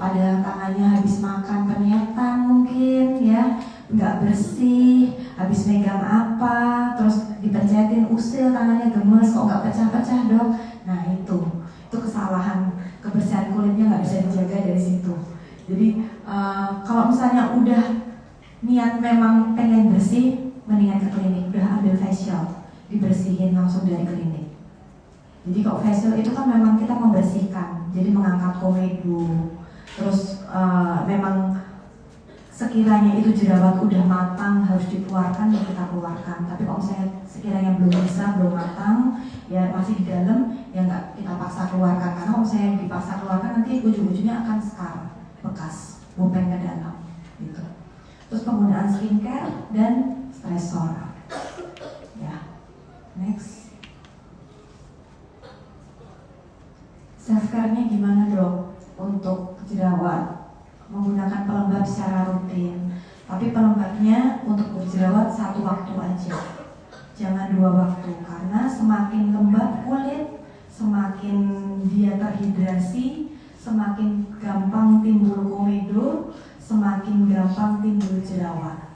padahal tangannya habis makan penyetan mungkin ya, nggak bersih, habis megang apa, terus dipencetin usil, tangannya gemes, kok nggak pecah-pecah dok. Nah itu kesalahan kebersihan kulitnya nggak bisa dijaga dari situ. Jadi kalau misalnya udah niat memang pengen bersih, mendingan ke klinik, udah ambil facial, dibersihin langsung dari klinik. Jadi kalau facial itu kan memang kita membersihkan, jadi mengangkat komedo, terus memang sekiranya itu jerawat udah matang harus dikeluarkan ya kita keluarkan. Tapi kalau misalnya sekiranya belum bisa, belum matang, ya masih di dalam, ya nggak kita paksa keluarkan. Karena kalau misalnya dipaksa keluarkan nanti ujung-ujungnya akan scar, bekas, bopeng ke dalam gitu. Terus penggunaan skincare dan stressor. Ya, next. Self care-nya gimana dok? Untuk jerawat menggunakan pelembab secara rutin, tapi pelembabnya untuk berjerawat 1 waktu aja, jangan 2 waktu, karena semakin lembab kulit, semakin dia terhidrasi, semakin gampang timbul komedo, semakin gampang timbul jerawat,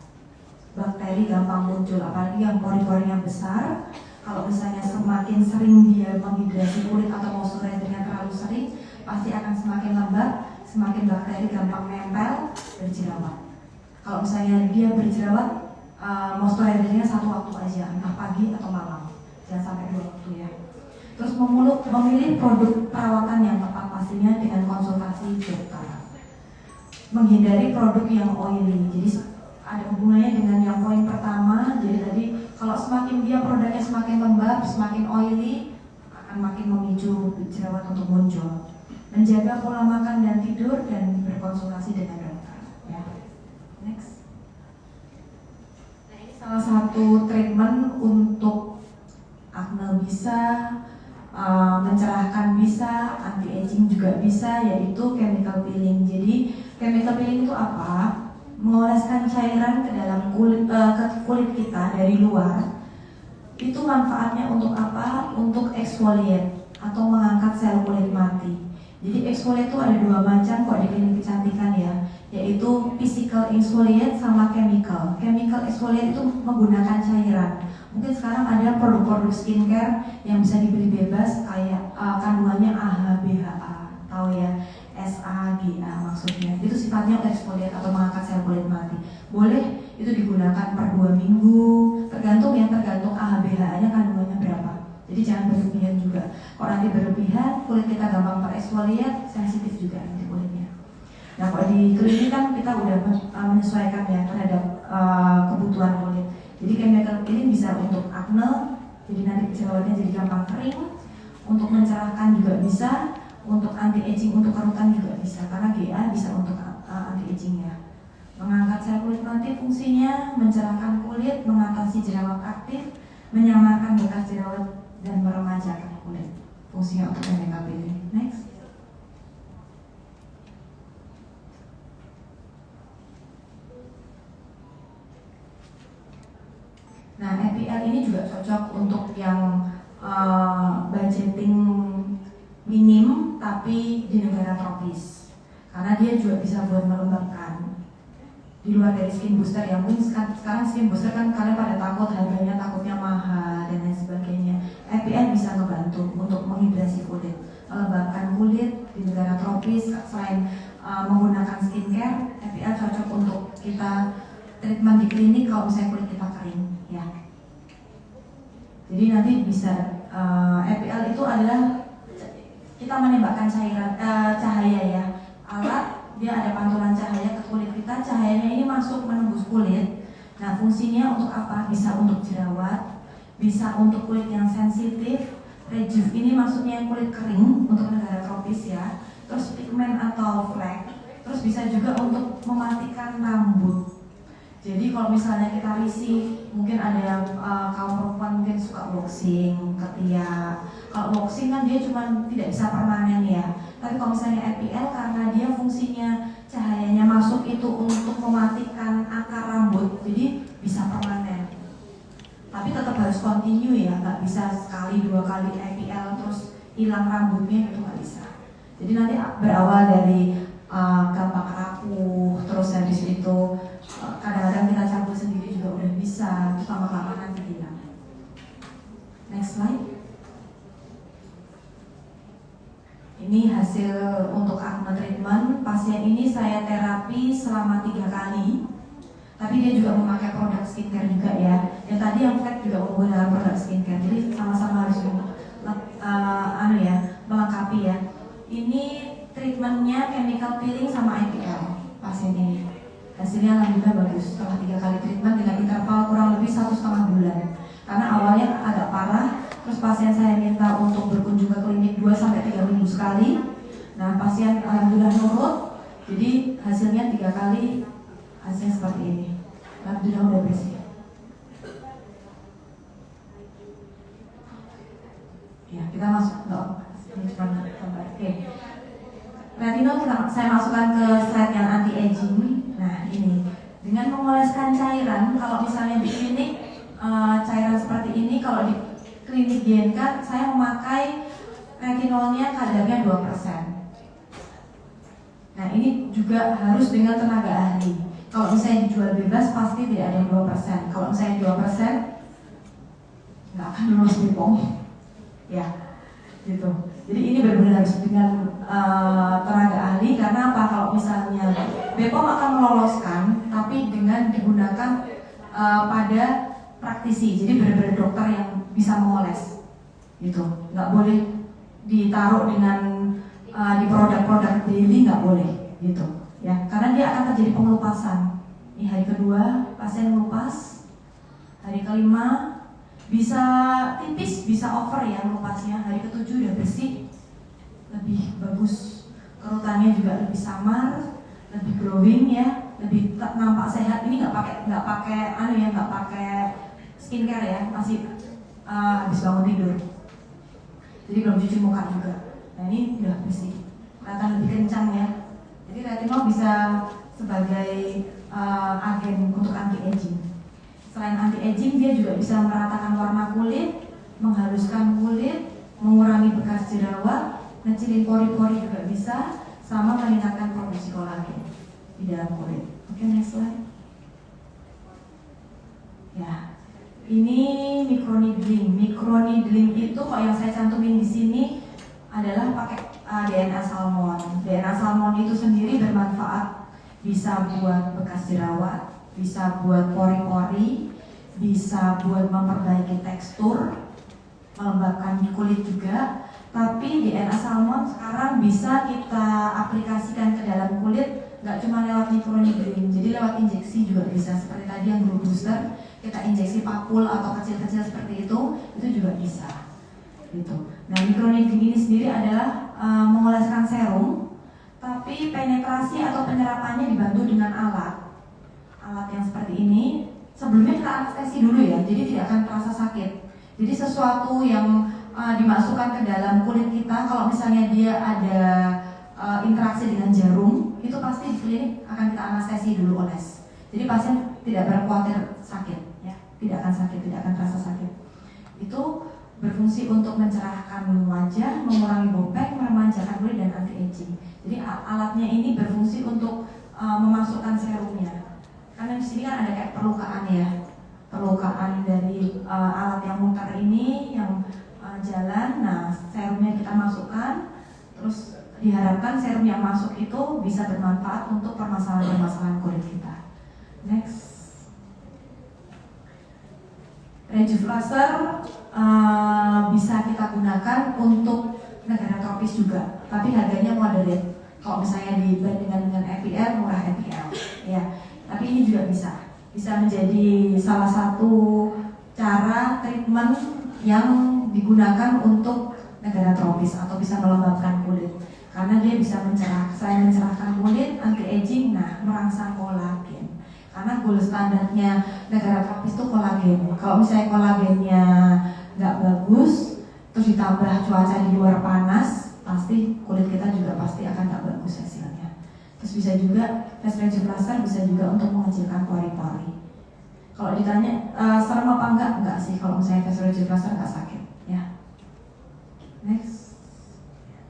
bakteri gampang muncul, apalagi yang pori-porinya besar. Kalau misalnya semakin sering dia menghidrasi kulit atau moisturizernya terlalu sering, pasti akan semakin lembab, semakin bakteri gampang nempel, berjerawat. Kalau misalnya dia berjerawat, moisturizernya 1 waktu aja, entah pagi atau malam, jangan sampai 2 waktu ya. Terus memilih produk perawatan yang tepat pastinya dengan konsultasi dokter. Menghindari produk yang oily, jadi ada hubungannya dengan yang poin pertama. Jadi tadi kalau semakin dia produknya semakin lembab, semakin oily, akan makin memicu jerawat untuk muncul. Menjaga pola makan dan tidur dan berkonsultasi dengan dokter. Ya. Next. Nah ini salah satu treatment untuk acne bisa, mencerahkan bisa, anti aging juga bisa, yaitu chemical peeling. Jadi chemical peeling itu apa? Mengoleskan cairan ke dalam kulit kita dari luar. Itu manfaatnya untuk apa? Untuk exfoliate atau mengangkat sel kulit mati. Jadi exfoliate itu ada 2 macam kok di klinik kecantikan ya, yaitu physical exfoliate sama chemical. Chemical exfoliate itu menggunakan cairan. Mungkin sekarang ada produk-produk skincare yang bisa dibeli bebas, kayak kandungannya AHA, BHA, tahu ya, SAGA maksudnya. Itu sifatnya exfoliate atau mengangkat sel kulit mati. Boleh itu digunakan per 2 minggu, tergantung AHA, BHA-nya kandungannya berapa. Jadi jangan berlebihan juga. Kalau nanti berlebihan, kulit kita gampang tereksfoliat, sensitif juga nanti kulitnya. Nah kalau di klinik kan kita udah menyesuaikan ya terhadap kebutuhan kulit. Jadi chemical peeling bisa untuk acne, jadi nanti jerawatnya jadi gampang kering. Untuk mencerahkan juga bisa, untuk anti aging, untuk kerutan juga bisa. Karena GA bisa untuk anti aging ya. Mengangkat sel kulit mati fungsinya mencerahkan kulit, mengatasi jerawat aktif, menyamarkan bekas jerawat dan meremajakan kulit. Fungsinya untuk chemical peeling. Next. Nah, EPL ini juga cocok untuk yang budgeting minim tapi di negara tropis, karena dia juga bisa buat melembabkan. Di luar dari skin booster ya, mungkin sekarang skin booster kan kalian pada takut harganya, takutnya mahal dan lain sebagainya. EPL bisa ngebantu untuk menghidrasi kulit, melembabkan kulit di negara tropis. Selain menggunakan skincare, EPL cocok untuk kita treatment di klinik kalau misalnya kulit kita kering ya. Jadi nanti bisa EPL itu adalah kita menembakkan cahaya ya, alat dia ada pantulan cahaya ke kulit kita, cahayanya ini masuk menembus kulit. Nah fungsinya untuk apa? Bisa untuk jerawat, bisa untuk kulit yang sensitif, rejuve ini maksudnya kulit kering untuk negara tropis ya, terus pigmen atau flek, terus bisa juga untuk mematikan rambut. Jadi kalau misalnya kita risih, mungkin ada yang kaum perempuan mungkin suka waxing, ketiak. Kalau waxing kan dia cuma tidak bisa permanen ya. Tapi kalau misalnya EPL karena dia fungsinya cahayanya masuk itu untuk mematikan akar rambut, jadi bisa permanen. Tapi tetap harus continue ya, nggak bisa sekali 2 kali EPL terus hilang rambutnya, itu nggak bisa. Jadi nanti berawal dari gampang rapuh, terus habis itu kadang-kadang kita cabut sendiri juga juga udah bisa, terus lama-lama nanti hilang. Next slide. Ini hasil untuk acne treatment. Pasien ini saya terapi selama 3 kali. Tapi dia juga memakai produk skincare juga ya. Yang tadi yang flat juga menggunakan produk skincare. Jadi sama-sama harus melengkapi ya. Ini treatmentnya chemical peeling sama IPL pasien ini. Hasilnya alhamdulillah bagus. Setelah 3 kali treatment dengan interval kurang lebih 1,5 bulan. Karena awalnya agak parah. Terus pasien saya minta untuk berkunjung ke klinik 2-3 minggu sekali. Nah, pasien alhamdulillah nurut. Jadi hasilnya 3 kali hasilnya seperti ini. Alhamdulillah udah bersih. Ya, kita masuk. Ini cuma gambar. Oke. Retinol saya masukkan ke slide yang anti aging. Nah, ini dengan mengoleskan cairan. Kalau misalnya di klinik cairan seperti ini, kalau di klinik GNK saya memakai retinolnya kadarnya 2%. Nah, ini juga harus dengan tenaga ahli. Kalau misalnya dijual bebas pasti tidak ada yang 2%. Kalau misalnya 2% nggak akan lulus BPOM. Ya, gitu. Jadi ini benar-benar harus dengan tenaga ahli. Karena apa? Kalau misalnya BPOM akan meloloskan, tapi dengan digunakan pada praktisi. Jadi benar-benar dokter yang bisa mengoles, gitu. Nggak boleh ditaruh dengan di produk-produk daily, nggak boleh, gitu. Ya, karena dia akan terjadi pengelupasan. Ini hari kedua pasien melupas, hari kelima bisa tipis, bisa over ya melupasnya. Hari ketujuh udah bersih, lebih bagus, kerutannya juga lebih samar, lebih glowing ya, lebih nampak sehat. Ini nggak pakai skincare ya, masih habis bangun tidur. Jadi belum cuci muka juga. Nah, ini udah bersih, kelihatan lebih kencang ya. Jadi retinol bisa sebagai agen untuk anti aging. Selain anti aging, dia juga bisa meratakan warna kulit, menghaluskan kulit, mengurangi bekas jerawat, ngecilin pori-pori juga bisa, sama meningkatkan produksi kolagen di dalam kulit. Oke, next slide. Ya, ini microneedling. Microneedling itu kalau yang saya cantumin di sini adalah pakai DNA salmon. DNA salmon itu sendiri bermanfaat, bisa buat bekas jerawat, bisa buat pori-pori, bisa buat memperbaiki tekstur, melembabkan kulit juga. Tapi DNA salmon sekarang bisa kita aplikasikan ke dalam kulit, nggak cuma lewat microneedling, jadi lewat injeksi juga bisa. Seperti tadi yang Glow Booster, kita injeksi papul atau kecil-kecil seperti itu juga bisa. Gitu. Nah, microneedling ini sendiri adalah mengoleskan serum, tapi penetrasi atau penyerapannya dibantu dengan alat yang seperti ini. Sebelumnya kita anestesi dulu ya, jadi tidak akan terasa sakit. Jadi sesuatu yang dimasukkan ke dalam kulit kita, kalau misalnya dia ada interaksi dengan jarum, itu pasti di klinik akan kita anestesi dulu oles. Jadi pasien tidak berkhawatir sakit, ya, tidak akan sakit, tidak akan terasa sakit. Itu berfungsi untuk mencerahkan wajah, mengurangi bopek, memanjakan kulit dan anti aging. Jadi alatnya ini berfungsi untuk memasukkan serumnya. Karena di sini kan ada kayak perlukaan ya, perlukaan dari alat yang muter ini yang jalan. Nah, serumnya kita masukkan, terus diharapkan serum yang masuk itu bisa bermanfaat untuk permasalahan-permasalahan kulit kita. Next. Rejuve-Laser bisa kita gunakan untuk negara tropis juga, tapi harganya moderate. Kalau misalnya dibandingkan dengan EPL, murah EPL, ya. Tapi ini juga bisa menjadi salah satu cara treatment yang digunakan untuk negara tropis atau bisa melembabkan kulit, karena dia bisa selain mencerahkan kulit, anti aging, nah merangsang kolagen. Karena gold standarnya negara tropis itu kolagen. Kalau misalnya kolagennya nggak bagus, terus ditambah cuaca di luar panas, pasti kulit kita juga pasti akan nggak bagus hasilnya. Terus bisa juga face rejuve-laser bisa juga untuk mengecilkan pori-pori. Kalau ditanya serem apa enggak sih kalau misalnya face rejuve-laser nggak sakit, ya. Next.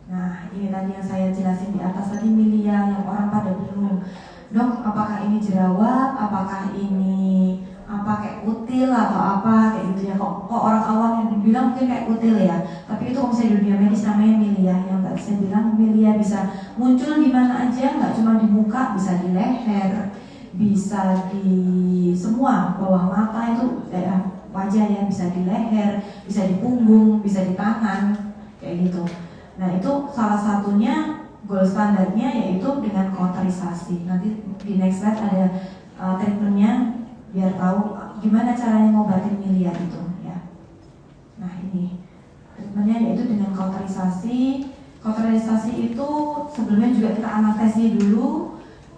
Nah, ini tadi yang saya jelasin di atas tadi, milia yang orang pada bingung. Dok, apakah ini jerawat? Apakah ini apa kayak kutil atau apa kayak gitu ya. Kok orang awam yang dibilang mungkin kayak kutil ya, tapi itu kalau misalnya di dunia medis namanya milia. Yang tadi saya bilang milia bisa muncul di mana aja, nggak cuma di muka, bisa di leher, bisa di semua bawah mata itu wajah ya, bisa di leher, bisa di punggung, bisa di tangan kayak gitu. Nah itu salah satunya gold standarnya yaitu dengan kauterisasi. Nanti di next slide ada treatmentnya biar tahu gimana caranya ngobatin milia itu ya. Nah ini treatmentnya yaitu dengan kauterisasi. Kauterisasi itu sebelumnya juga kita anestesi dulu.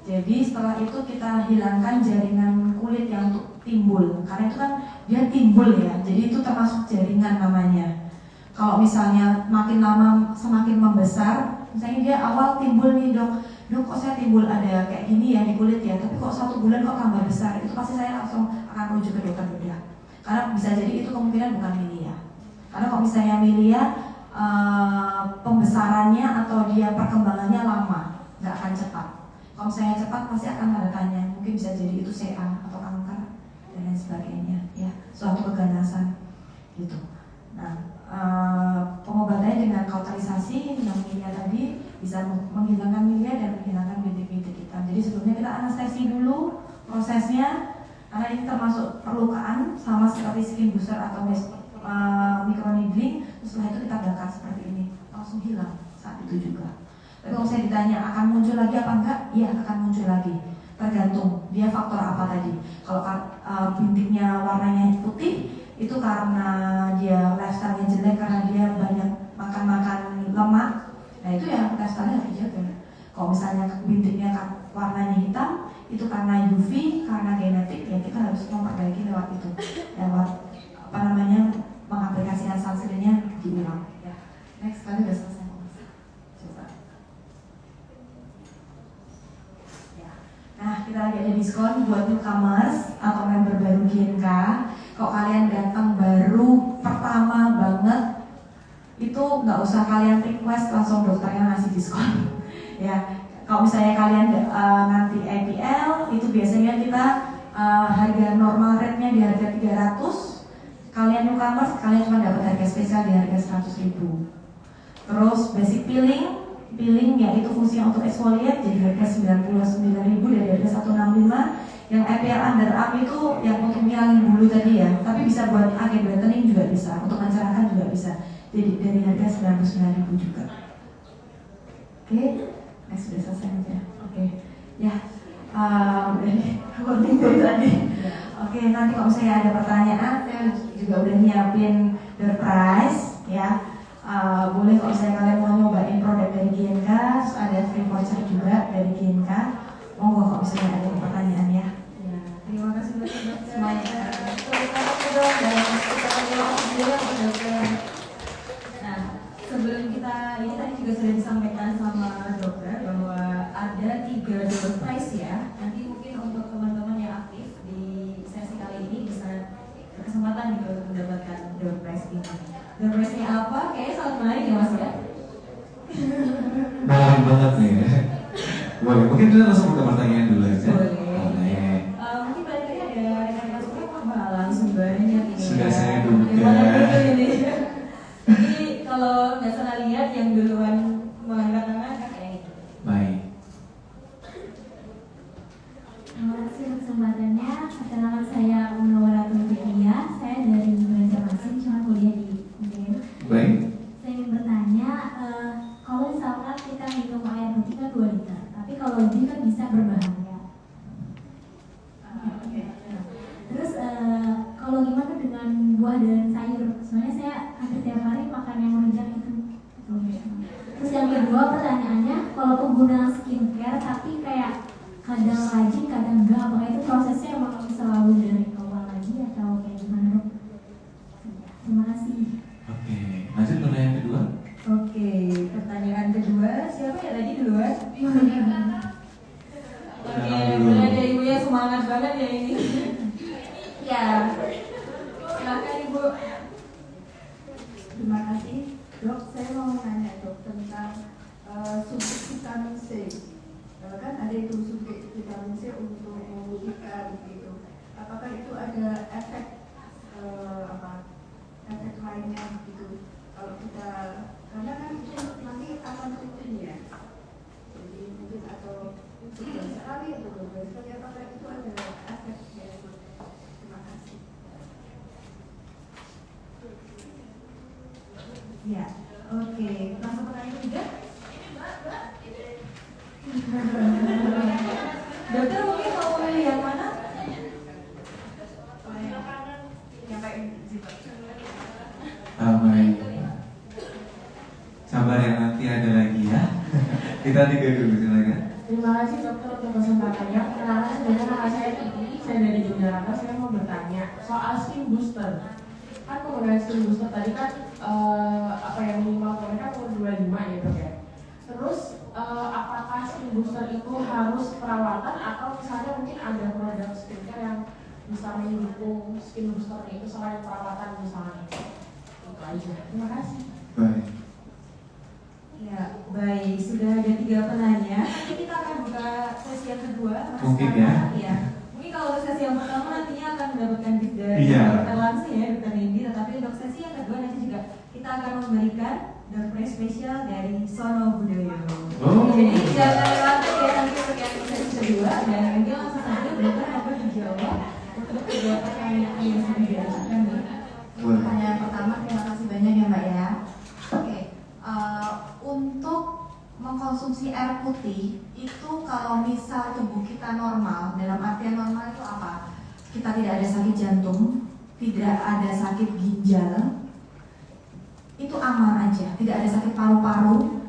Jadi setelah itu kita hilangkan jaringan kulit yang timbul, karena itu kan dia timbul ya. Jadi itu termasuk jaringan namanya. Kalau misalnya makin lama semakin membesar, misalnya dia awal timbul nih dok kok saya timbul ada kayak gini ya di kulit ya, tapi kok 1 bulan kok tambah besar, itu pasti saya langsung akan rujuk ke dokter bedah. Karena bisa jadi itu kemungkinan bukan milia. Karena kalau misalnya milia pembesarannya atau dia perkembangannya lama, nggak akan cepat. Kalau misalnya cepat pasti akan ada tanya, mungkin bisa jadi itu CA atau kanker dan lain sebagainya ya, suatu keganasan gitu. Nah pengobatannya dengan kauterisasi yang milia tadi bisa menghilangkan milia dan menghilangkan bintik-bintik hitam. Jadi sebelumnya kita anestesi dulu prosesnya, karena ini termasuk perlukaan sama seperti skin booster atau microneedling. Setelah itu kita bakar seperti ini, langsung hilang saat itu juga. Tapi kalau saya ditanya akan muncul lagi apa enggak, iya akan muncul lagi. Tergantung dia faktor apa tadi. Kalau bintiknya warnanya putih, itu karena dia lifestyle-nya jelek, karena dia banyak makan lemak. Nah itu ya lifestyle-nya harus dijaga. Kalau misalnya bintiknya warnanya hitam, itu karena UV, karena genetik, ya kita harus memperbaiki lewat itu, lewat mengaplikasikan sunscreen-nya diulang. Ya. Next kali udah selesai. Coba. Ya. Nah kita lagi ada diskon buat newcomers atau member baru GNK. Kalau kalian datang baru pertama banget, itu nggak usah kalian request, langsung dokternya ngasih diskon. Ya, kalau misalnya kalian nanti APL, itu biasanya kita harga normal rate-nya di harga 300. Kalian newcomers, kalian cuma dapat harga spesial di harga 100.000. Terus basic peeling yaitu fungsinya untuk exfoliate jadi harga 99.000 dari harga 165. Yang APL underarm itu yang untuk ngilangin bulu tadi ya, tapi bisa buat agen whitening juga bisa, untuk mencerahkan juga bisa. Jadi dari harga 99.000 juga. Oke, next sudah selesai aja. Oke, ya. Dari warning dari tadi. Oke, nanti kalau misalnya ada pertanyaan, saya juga udah nyiapin door prize ya. Boleh kalau misalnya kalian mau nyobain produk dari GNK, ada free voucher juga dari GNK. Monggo kalau misalnya ada pertanyaan ya. Ya, terima kasih banyak semuanya. Nah, sebelum kita ini tadi juga sudah disampaikan sama dokter bahwa ada 3 door prize ya. Nanti mungkin untuk teman-teman yang aktif di sesi kali ini bisa berkesempatan juga untuk mendapatkan door prize ini. Door prize-nya apa? Kayaknya sangat menarik ya Mas ya. Menarik banget nih. Boleh, mungkin kita langsung ke pertanyaan dulu aja. Boleh. Mungkin barangkali ada rekan masuknya apa langsung banyak ini. Sudah saya Yang duga. mana dulu ini? Jadi kalau nggak salah lihat yang duluan mengangkat tangan kayak gitu. Baik. Terima kasih untuk kesempatannya. Perkenalkan saya Munawwaratul Fiqhiyah. Saya dari Banjarmasin, cuma kuliah di UGM. Baik. Saya ingin bertanya, kalau misalkan kita minum air putih kan 2 liter, tapi kalau lebih kan bisa berbahaya. Terus kalau gimana dengan buah dan sayur? Soalnya saya hampir tiap hari makan yang menunjang itu. Terus yang kedua pertanyaannya, kalau penggunaan skincare tapi kayak kadang rajin, kadang enggak, apakah itu prosesnya emang selalu dari awal lagi atau kayak gimana dok? Terima kasih. Oke, lanjut pertanyaan kedua. Oke, pertanyaan kedua siapa ya tadi duluan? Oke, mulai dari ibu ya, semangat banget ya ini. Ya, silakan ibu. Terima kasih dok, saya mau nanya dok tentang suntik vitamin C. Kan ada itu suntik vitamin C untuk memutihkan gitu. Apakah itu ada Ya, oke. Langsung pertanyaan ketiga. Dokter mungkin mau pilih yang mana? Yang kayak zipper. Baik. Sabar ya, nanti ada lagi ya. Kita tiga dulu, silakan. Terima kasih dokter untuk kesempatannya. Perkenalkan sebenarnya nama saya Titi, saya dari Jakarta. Saya mau bertanya soal skin booster. Kan penggunaan skin booster tadi kan apa yang minimal mereka umur 25 ya dok ya. Terus apakah skin booster itu harus perawatan atau misalnya mungkin ada produk skincare yang bisa mendukung skin booster itu selain perawatan misalnya? Itu aja. Terima kasih. Baik. Ya, baik. Sudah ada 3 penanya. Nanti kita akan buka sesi yang kedua. Mas, Mungkin karena, ya. Iya. Mungkin kalau untuk sesi yang pertama nantinya akan mendapatkan tip dari Iya. dokter langsung ya, dokter Nindi. Tetapi untuk sesi yang kedua nanti juga kita akan memberikan door prize spesial dari Sono Budoyo. Oh. Jadi jangan lewatkan ya nanti untuk yang sesi kedua dan nanti langsung saja dokter akan dijawab untuk kedua pertanyaan yang sudah diajukan nih. Boleh. Pertanyaan pertama, terima kasih banyak ya Mbak ya. Oke, untuk mengkonsumsi air putih itu kalau misal tubuh kita normal, dalam artian normal itu apa? Kita tidak ada sakit jantung, tidak ada sakit ginjal, itu aman aja. Tidak ada sakit paru-paru.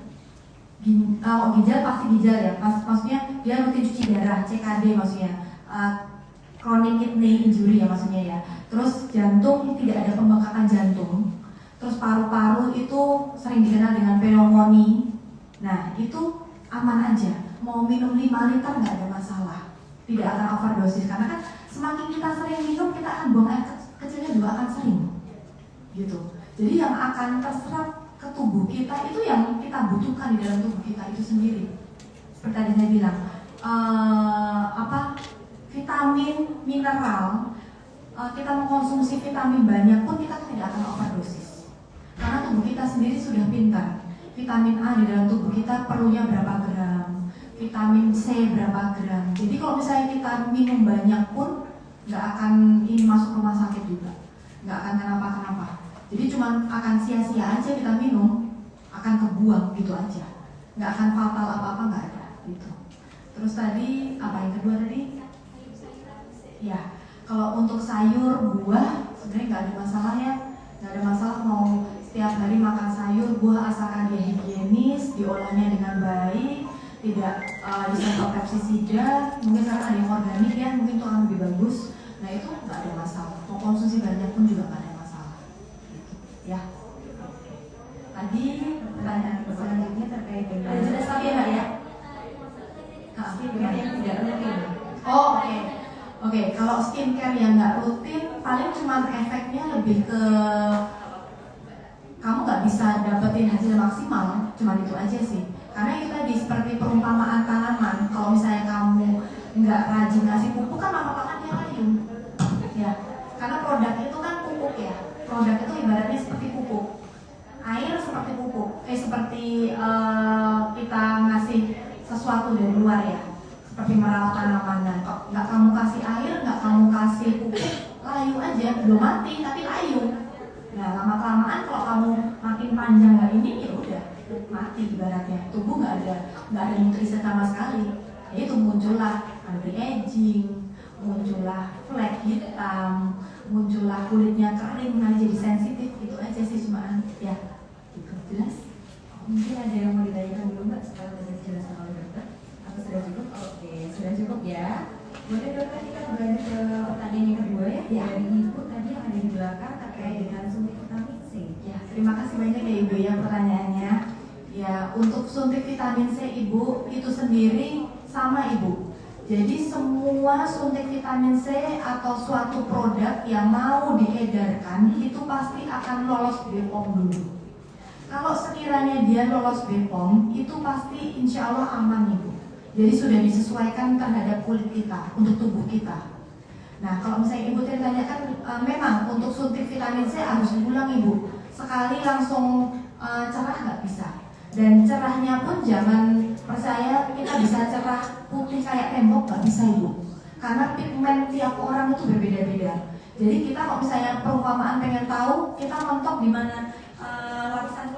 Kalau ginjal pasti ginjal ya, maksudnya dia rutin cuci darah, CKD maksudnya. Chronic kidney injury ya maksudnya ya. Terus jantung tidak ada pembengkakan jantung. Terus paru-paru itu sering dikenal dengan pneumonia. Nah itu aman aja. Mau minum 5 liter nggak ada masalah. Tidak akan overdosis karena kan semakin kita sering minum kita akan buang air kecilnya juga akan sering. Gitu. Jadi yang akan terserap ke tubuh kita itu yang kita butuhkan di dalam tubuh kita itu sendiri. Seperti tadi saya bilang, vitamin, mineral, kita mengkonsumsi vitamin banyak pun kita tidak akan overdosis. Karena tubuh kita sendiri sudah pintar. Vitamin A di dalam tubuh kita perlunya berapa gram, vitamin C berapa gram. Jadi kalau misalnya kita minum banyak pun nggak akan ini masuk rumah sakit juga, nggak akan kenapa-kenapa. Jadi cuma akan sia-sia aja kita minum, akan kebuang gitu aja. Nggak akan fatal apa-apa, nggak ada gitu. Terus tadi apa yang kedua tadi? Ya, kalau untuk sayur, buah sebenarnya nggak ada masalah ya, nggak ada masalah mau setiap hari makan sayur, buah asalkan dia higienis, diolahnya dengan baik, tidak disemprot pestisida, mungkin sekarang ada yang organik ya, mungkin itu akan lebih bagus. Nah itu nggak ada masalah, mau konsumsi banyak pun juga nggak ada masalah. Gitu. Ya. Tadi pertanyaan selanjutnya terkait dengan sudah stop ya Mbak ya? Skincare yang tidak rutin. Oh oke. Kalau skincare yang nggak rutin, paling cuma efeknya lebih ke kamu nggak bisa dapetin hasil maksimal, cuma itu aja sih. Karena itu tadi seperti perumpamaan tanaman. Kalau misalnya kamu nggak rajin ngasih pupuk kan lama-lama dia layu. Ya, karena produk itu kan pupuk ya. Produk itu ibaratnya seperti pupuk. Air seperti pupuk. Seperti kita ngasih sesuatu dari luar ya. Seperti merawat tanaman. Nah, kok nggak kamu kasih air, nggak kamu kasih pupuk, layu aja. Belum mati tapi layu. Nah, lama-kelamaan kalau kamu makin panjang nggak ini, ya udah mati ibaratnya. Tubuh nggak ada nutrisi sama sekali. Ya itu muncullah anti-aging, muncullah flek hitam, muncullah kulitnya kering, nanti jadi sensitif. Itu aja sih cuma ya. Itu jelas. Mungkin ada yang mau ditanyakan dulu Mbak supaya bisa dijelaskan oleh dokter? Atau sudah cukup? Oke, sudah cukup ya. Boleh dokter kita berlanjut ke pertanyaan yang kedua ya? Dari Ibu tadi yang ada di belakang terkait dengan suntik vitamin C. Ya, terima kasih banyak ya Ibu ya pertanyaannya. Ya, untuk suntik vitamin C Ibu itu sendiri sama Ibu. Jadi semua suntik vitamin C atau suatu produk yang mau diedarkan itu pasti akan lolos BPOM dulu. Kalau sekiranya dia lolos BPOM, itu pasti insya Allah aman Ibu. Jadi sudah disesuaikan terhadap kulit kita, untuk tubuh kita. Nah kalau misalnya Ibu tanyakan, memang untuk suntik vitamin C harus diulang Ibu. Sekali langsung cerah nggak bisa. Dan cerahnya pun jangan percaya kita bisa cerah putih kayak tembok, nggak bisa Ibu. Karena pigmen tiap orang itu berbeda-beda. Jadi kita kalau misalnya perumpamaan pengen tahu, kita mentok di mana lapisan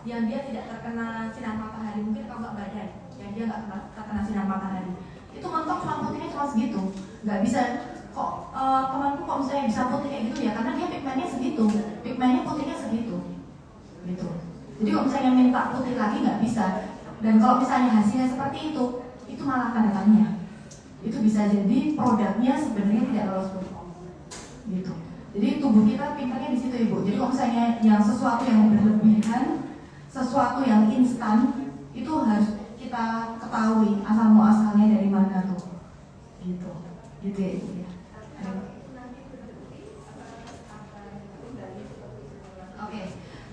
yang dia tidak terkena sinar matahari, mungkin kalau nggak badan yang dia nggak terkena sinar matahari, itu mentok cuma putihnya cuma segitu, nggak bisa kok. Temanku kok misalnya bisa putih kayak gitu ya, karena dia pigmennya segitu, pigmennya putihnya segitu, gitu. Jadi kalau misalnya minta putih lagi nggak bisa. Dan kalau misalnya hasilnya seperti itu malah tanda tanya. Itu bisa jadi produknya sebenarnya tidak lolos BPOM, gitu. Jadi tubuh kita pintarnya di situ Ibu. Jadi kalau misalnya yang sesuatu yang berlebihan, sesuatu yang instan, itu harus kita ketahui asal muasalnya dari mana tuh, gitu. Gitu ya Ibu ya. Oke.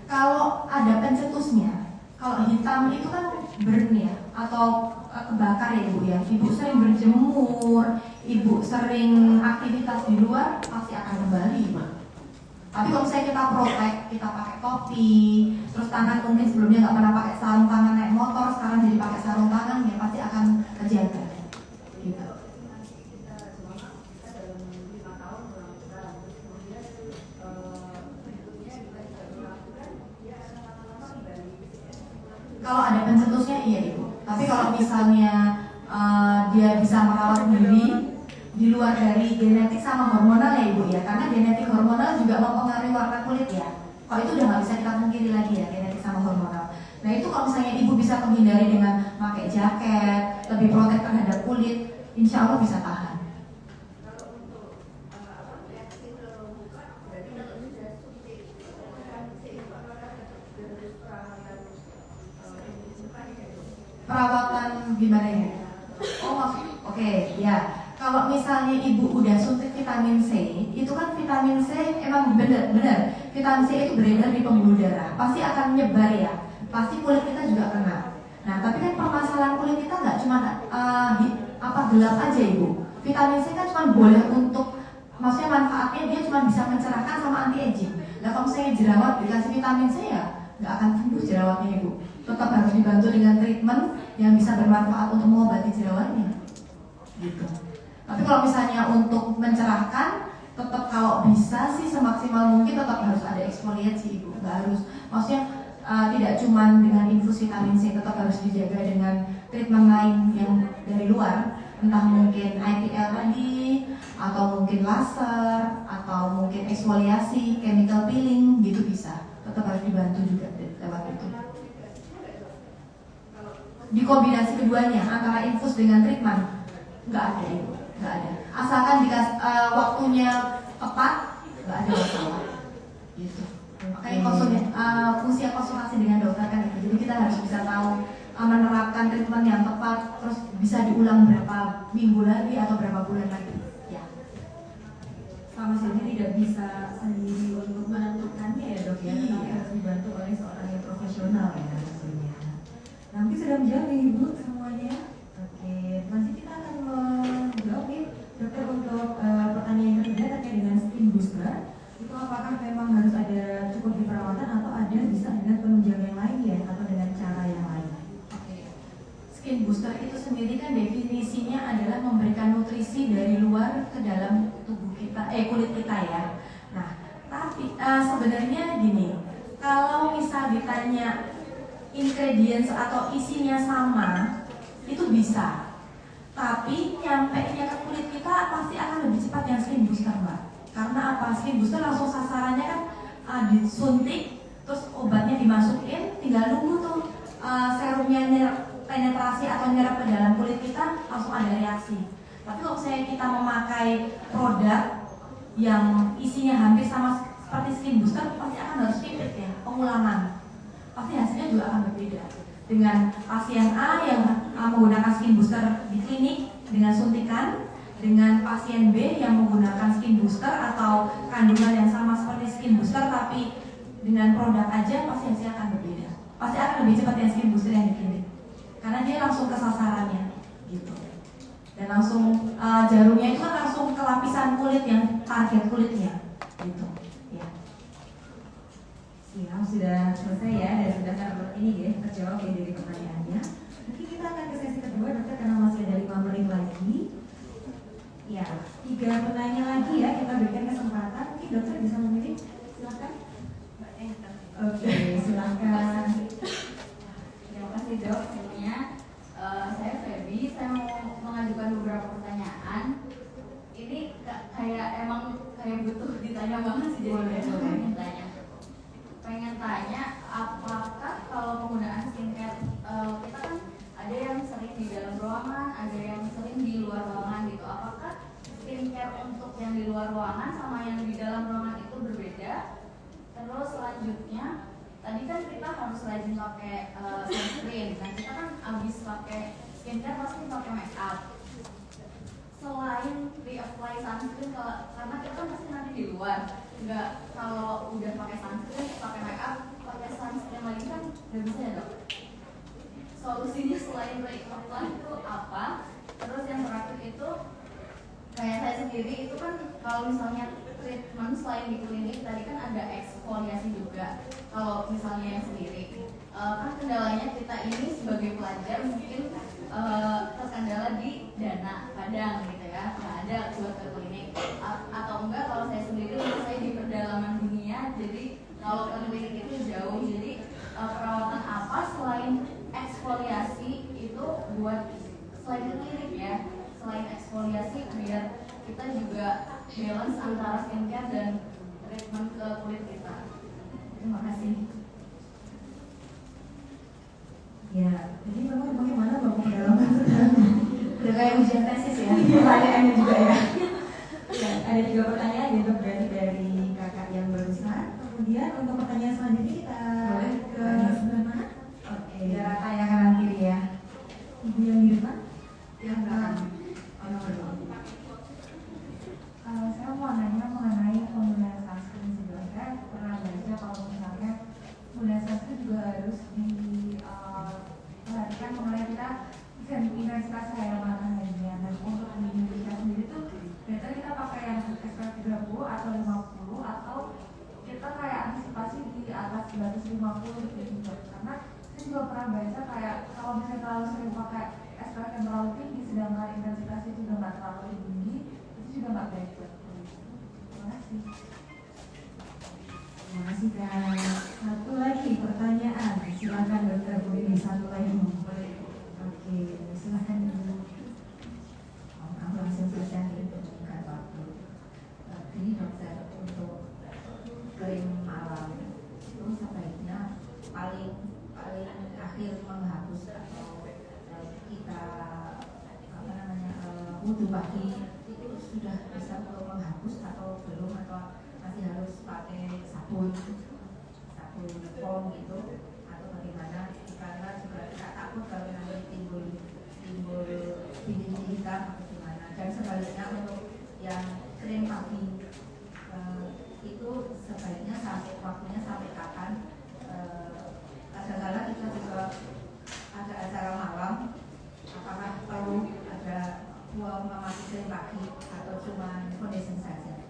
Kalau ada pencetusnya, kalau hitam itu kan burn ya, atau kebakar ya Ibu ya. Ibu sering berjemur, Ibu sering aktivitas di luar, pasti akan kembali. Tapi kalau misalnya kita protect, kita pakai topi, terus tangan mungkin sebelumnya nggak pernah pakai sarung tangan naik motor, sekarang jadi pakai sarung tangan, ya pasti akan terjaga. Gitu. Kalau ada pencetusnya iya Ibu. Tapi kalau misalnya dia bisa merawat diri di luar dari genetik sama hormonal ya Ibu ya, karena genetik hormonal juga mempengaruhi warna kulit ya. Kalau itu udah nggak bisa kita pungkiri lagi ya, genetik sama hormonal. Nah itu kalau misalnya Ibu bisa menghindari dengan pakai jaket, lebih protek terhadap kulit, insya Allah bisa tahan. Perawatan gimana ya? Oh maksud, oke, ya. Kalau misalnya Ibu udah suntik vitamin C, itu kan vitamin C emang bener vitamin C itu beredar di pembuluh darah, pasti akan menyebar ya, pasti kulit kita juga kena. Nah tapi kan permasalahan kulit kita nggak cuma gelap aja Ibu. Vitamin C kan cuma boleh untuk, maksudnya manfaatnya dia cuma bisa mencerahkan sama anti aging. Nah kalau misalnya jerawat dikasih vitamin C ya nggak akan tumbuh jerawatnya Ibu. Tetap harus dibantu dengan treatment yang bisa bermanfaat untuk mengobati jerawatnya, gitu. Tapi kalau misalnya untuk mencerahkan, tetap kalau bisa sih semaksimal mungkin tetap harus ada eksfoliasi Ibu. Nggak harus, maksudnya tidak cuma dengan infus vitamin C, tetap harus dijaga dengan treatment lain yang dari luar, entah mungkin IPL tadi, atau mungkin laser, atau mungkin eksfoliasi, chemical peeling, gitu bisa. Tetap harus dibantu juga lewat itu. Dikombinasi keduanya antara infus dengan treatment nggak ada Ibu, nggak ada. Asalkan dikasih waktunya tepat, nggak ada masalah. Gitu. Makanya fungsi konsultasi dengan dokter kan itu. Jadi kita harus bisa tahu menerapkan treatment yang tepat, terus bisa diulang berapa minggu lagi atau berapa bulan lagi. Ya. Sama saja tidak bisa sendiri untuk menentukannya ya Dok ya, tapi harus dibantu oleh seorang yang profesional ya tentunya. Nanti sudah menjawab Ibu semuanya. Oke, masih kita akan menjawab nih Dokter untuk pertanyaan yang ketiga terkait dengan skin booster. Itu apakah memang harus ada cukup di perawatan atau ada bisa dengan penunjang yang lain ya, atau dengan cara yang lain? Oke. Skin booster itu sendiri kan definisinya adalah memberikan nutrisi dari luar ke dalam tubuh kita, kulit kita ya. Nah, tapi sebenarnya gini, kalau misal ditanya ingredients atau isinya sama, itu bisa. Tapi nyampenya ke kulit kita pasti akan lebih cepat yang skin booster Mbak. Karena apa? Skin booster langsung sasarannya kan disuntik, terus obatnya dimasukin, tinggal nunggu tuh serumnya penetrasi atau nyerap ke dalam kulit kita, langsung ada reaksi. Tapi kalau misalnya kita memakai produk yang isinya hampir sama seperti skin booster, pasti akan harus repeat ya, pengulangan. Pasti hasilnya juga akan berbeda. Dengan pasien A yang menggunakan skin booster di klinik dengan suntikan, dengan pasien B yang menggunakan skin booster atau kandungan yang sama seperti skin booster tapi dengan produk aja, pasti hasilnya akan berbeda. Pasti akan lebih cepat yang skin booster yang di klinik, karena dia langsung ke sasarannya, gitu. Dan langsung jarumnya itu kan langsung ke lapisan kulit yang target kulitnya, gitu. Siap, sudah selesai ya, dan sudah ini ya, terjawab ya dari pertanyaannya. Nanti kita akan ke sesi kedua Dokter, karena masih ada 5 menit lagi. Ya, 3 pertanyaan lagi ya, kita berikan kesempatan. Mungkin Dokter bisa memilih, silakan. Oke, silakan. tadi kan kita harus rajin pakai sunscreen. Nah kita kan abis pakai skincare pasti pakai make up. Selain reapply sunscreen, karena kita kan pasti nanti di luar, nggak kalau udah pakai sunscreen, pakai make up, pakai sunscreen lagi kan nggak bisa ya dok? Solusinya selain reapply itu apa? Terus yang terakhir itu kayak saya sendiri itu kan kalau misalnya treatment selain di klinik tadi kan ada eksfoliasi juga. Kalau misalnya yang sendiri kan kendalanya kita ini sebagai pelajar mungkin terkendala di dana kadang gitu ya, nggak ada buat ke klinik atau enggak kalau saya sendiri saya di pedalaman dunia, jadi kalau ke klinik itu jauh, jadi perawatan apa selain eksfoliasi itu buat selain ke klinik ya, selain eksfoliasi biar kita juga balance antara skincare dan treatment ke kulit kita. Terima kasih. Ya, jadi memang bagaimana Bapak pendalaman Udah kayak ujian tesis ya, pertanyaannya juga ya. Ya, ada 3 pertanyaan gitu berarti dari kakak yang barusan. Kemudian untuk pertanyaan selanjutnya kita ke sebelah mana? Oke. biar kayak kanan kiri ya. Ibu yang di depan. Yang belakang. Saya mau nanya mengenai penggunaan sunscreen juga. Saya pernah baca kalau misalnya penggunaan sunscreen juga harus diperhatikan mengenai kita intensitas cahaya mataharinya. Dan untuk di Indonesia sendiri tuh biasanya kita pakai yang SPF 30 atau 50 atau kita kayak antisipasi di atas 150 gitu. Karena saya juga pernah baca kayak kalau misalnya terlalu sering pakai SPF yang terlalu tinggi sedangkan intensitasnya juga nggak terlalu tinggi, itu juga nggak baik buat kulit. Terima kasih. Terima kasih Kak. Satu lagi pertanyaan. Silakan Dokter Budi, satu lagi. Oke, silakan Ibu. Aku langsung saja bukan waktu. Ini dokter untuk krim malam itu sebaiknya paling akhir menghapus atau kita wudhu pagi itu sudah bisa untuk menghapus atau belum, atau masih harus pakai sabun foam gitu atau bagaimana, karena juga kita takut kalau nanti timbul bintik hitam atau gimana. Dan sebaliknya untuk yang krim pagi itu sebaiknya sampai waktunya sampai kapan. Kadang-kadang kita juga ada acara malam, apakah perlu ada memakai krim pagi atau cuma foundation saja.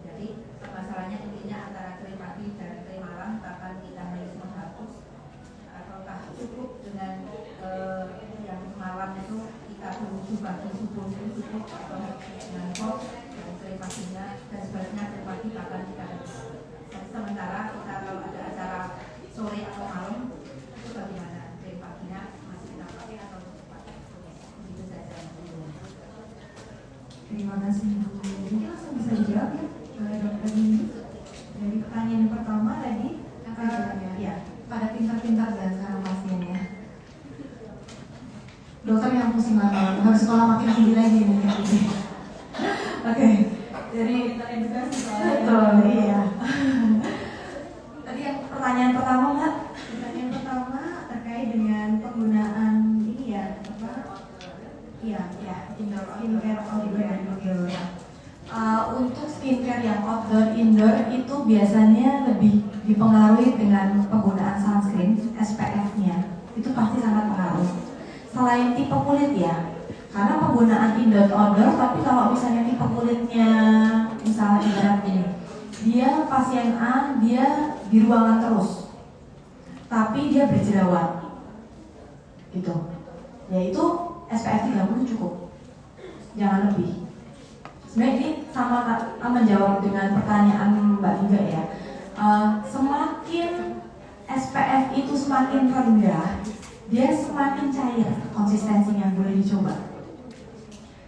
Jadi masalahnya intinya antara krim pagi dan krim malam, kapan kita harus menghapus, ataukah cukup dengan yang malam itu kita wudhu pagi subuh itu cukup, atau dengan foam dan krim paginya, dan sebaliknya krim pagi kapan kita harus. Sementara kita kalau ada acara sore atau malam itu bagaimana, krim paginya masih kita pakai atau pakai? Begitu saja. Terima kasih Bu. Mungkin langsung bisa dijawab ya Dokter ini. Dari pertanyaan pertama tadi Apa jawabannya? ya. Pada pintar-pintar dan sekarang pasiennya. Dokter yang pusing malam, harus sekolah makin tinggi lagi nih. Oke, jadi Kita edukasi soalnya. betul, iya. Tadi yang pertanyaan pertama Mbak? Pertanyaan pertama terkait dengan penggunaan ini ya, apa? Iya, ya, skincare outdoor dan indoor. Untuk skincare yang outdoor indoor itu biasanya lebih dipengaruhi dengan penggunaan sunscreen, SPF-nya. Itu pasti sangat pengaruh. Selain tipe kulit ya, karena penggunaan indoor outdoor, tapi kalau misalnya tipe kulitnya misalnya ibarat gini, dia pasien A, dia di ruangan terus, tapi dia berjerawat, gitu. Yaitu SPF 30 cukup, jangan lebih. Sebenarnya ini sama menjawab dengan pertanyaan Mbak juga ya. Semakin SPF itu semakin rendah, dia semakin cair konsistensinya, boleh dicoba.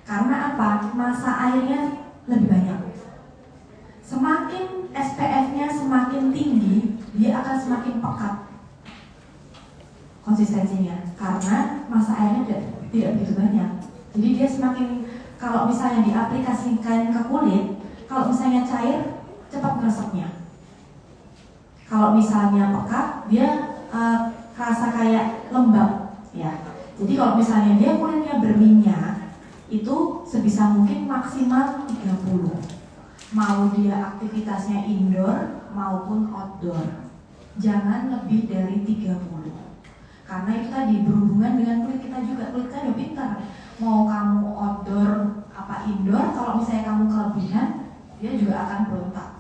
Karena apa? Massa airnya lebih banyak. Semakin SPF-nya semakin tinggi, dia akan semakin pekat konsistensinya, karena massa airnya tidak begitu banyak. Jadi dia semakin, kalau misalnya diaplikasikan ke kulit, kalau misalnya cair, cepat meresapnya. Kalau misalnya pekat, maksimal 30. Mau dia aktivitasnya indoor maupun outdoor. Jangan lebih dari 30. Karena itu tadi berhubungan dengan kulit kita juga. Kulit kita udah pintar. Mau kamu outdoor apa indoor, kalau misalnya kamu kelebihan, dia juga akan berontak.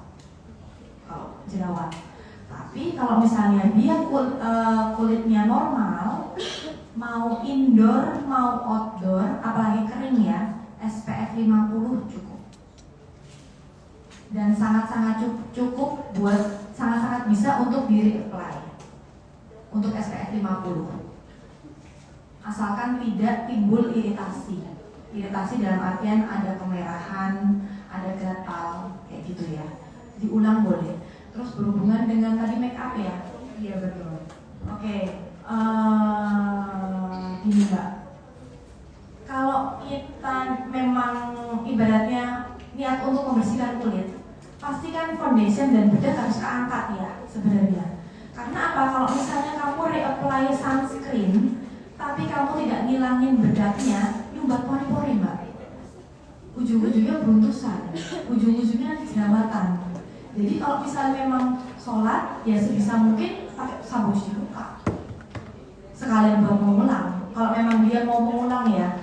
Kalau jerawat. Tapi kalau misalnya dia kulitnya normal, mau indoor mau outdoor, apalagi kering ya, SPF 50 cukup. Dan sangat-sangat cukup buat, sangat-sangat bisa untuk diri apply untuk SPF 50. Asalkan tidak timbul iritasi. Iritasi dalam artian ada kemerahan, ada gatal, kayak gitu ya. Diulang boleh. Terus berhubungan dengan tadi make up ya? Iya betul. Oke, gini Mbak. Kalau kita memang ibaratnya niat untuk membersihkan kulit, pasti kan foundation dan bedak harus keangkat ya sebenarnya. Karena apa? Kalau misalnya kamu reapply sunscreen, tapi kamu tidak ngilangin bedaknya, nyumbat pori-pori Mbak. Ujung-ujungnya beruntusan, ujung-ujungnya jerawatan. Jadi kalau misalnya memang sholat, ya sebisa mungkin pakai sabun cuci muka. Sekalian buat mengulang. Kalau memang dia mau mengulang ya,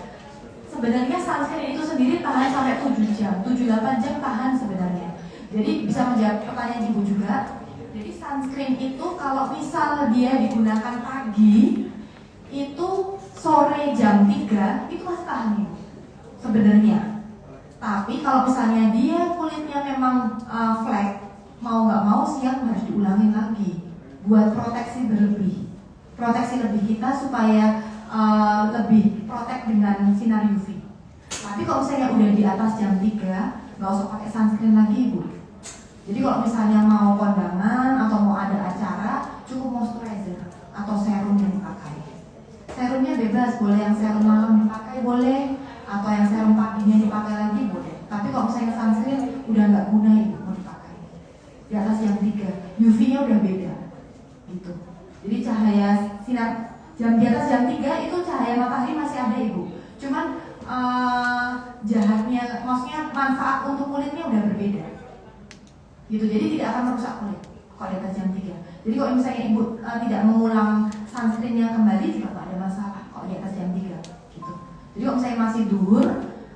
sebenarnya sunscreen itu sendiri tahan sampai 7 jam, 7-8 jam tahan sebenarnya. Jadi bisa menjawab pertanyaan ibu juga. Jadi sunscreen itu kalau misal dia digunakan pagi, itu sore jam 3 itu masih tahan ibu sebenarnya. Tapi kalau misalnya dia kulitnya memang flek, mau nggak mau siang harus diulangin lagi buat proteksi berlebih. Proteksi lebih kita supaya lebih protek dengan sinar UV. Tapi kalau misalnya udah di atas jam 3, nggak usah pakai sunscreen lagi ibu. Jadi kalau misalnya mau kondangan atau mau ada acara, cukup moisturizer atau serum yang dipakai. Serumnya bebas, boleh yang serum malam dipakai boleh, atau yang serum paginya dipakai lagi boleh. Tapi kalau misalnya sunscreen udah nggak guna ibu mau dipakai. Di atas jam 3, UV-nya udah beda, gitu. Jadi cahaya sinar di atas jam 3 itu cahaya matahari masih ada ibu. Cuman jahatnya, maksudnya manfaat untuk kulitnya udah berbeda. Gitu, jadi tidak akan merusak kulit kalau di atas jam 3. Jadi kalau misalnya ibu tidak mengulang sunscreennya kembali juga nggak ada masalah kalau di atas jam 3 gitu. Jadi kalau misalnya masih duhur,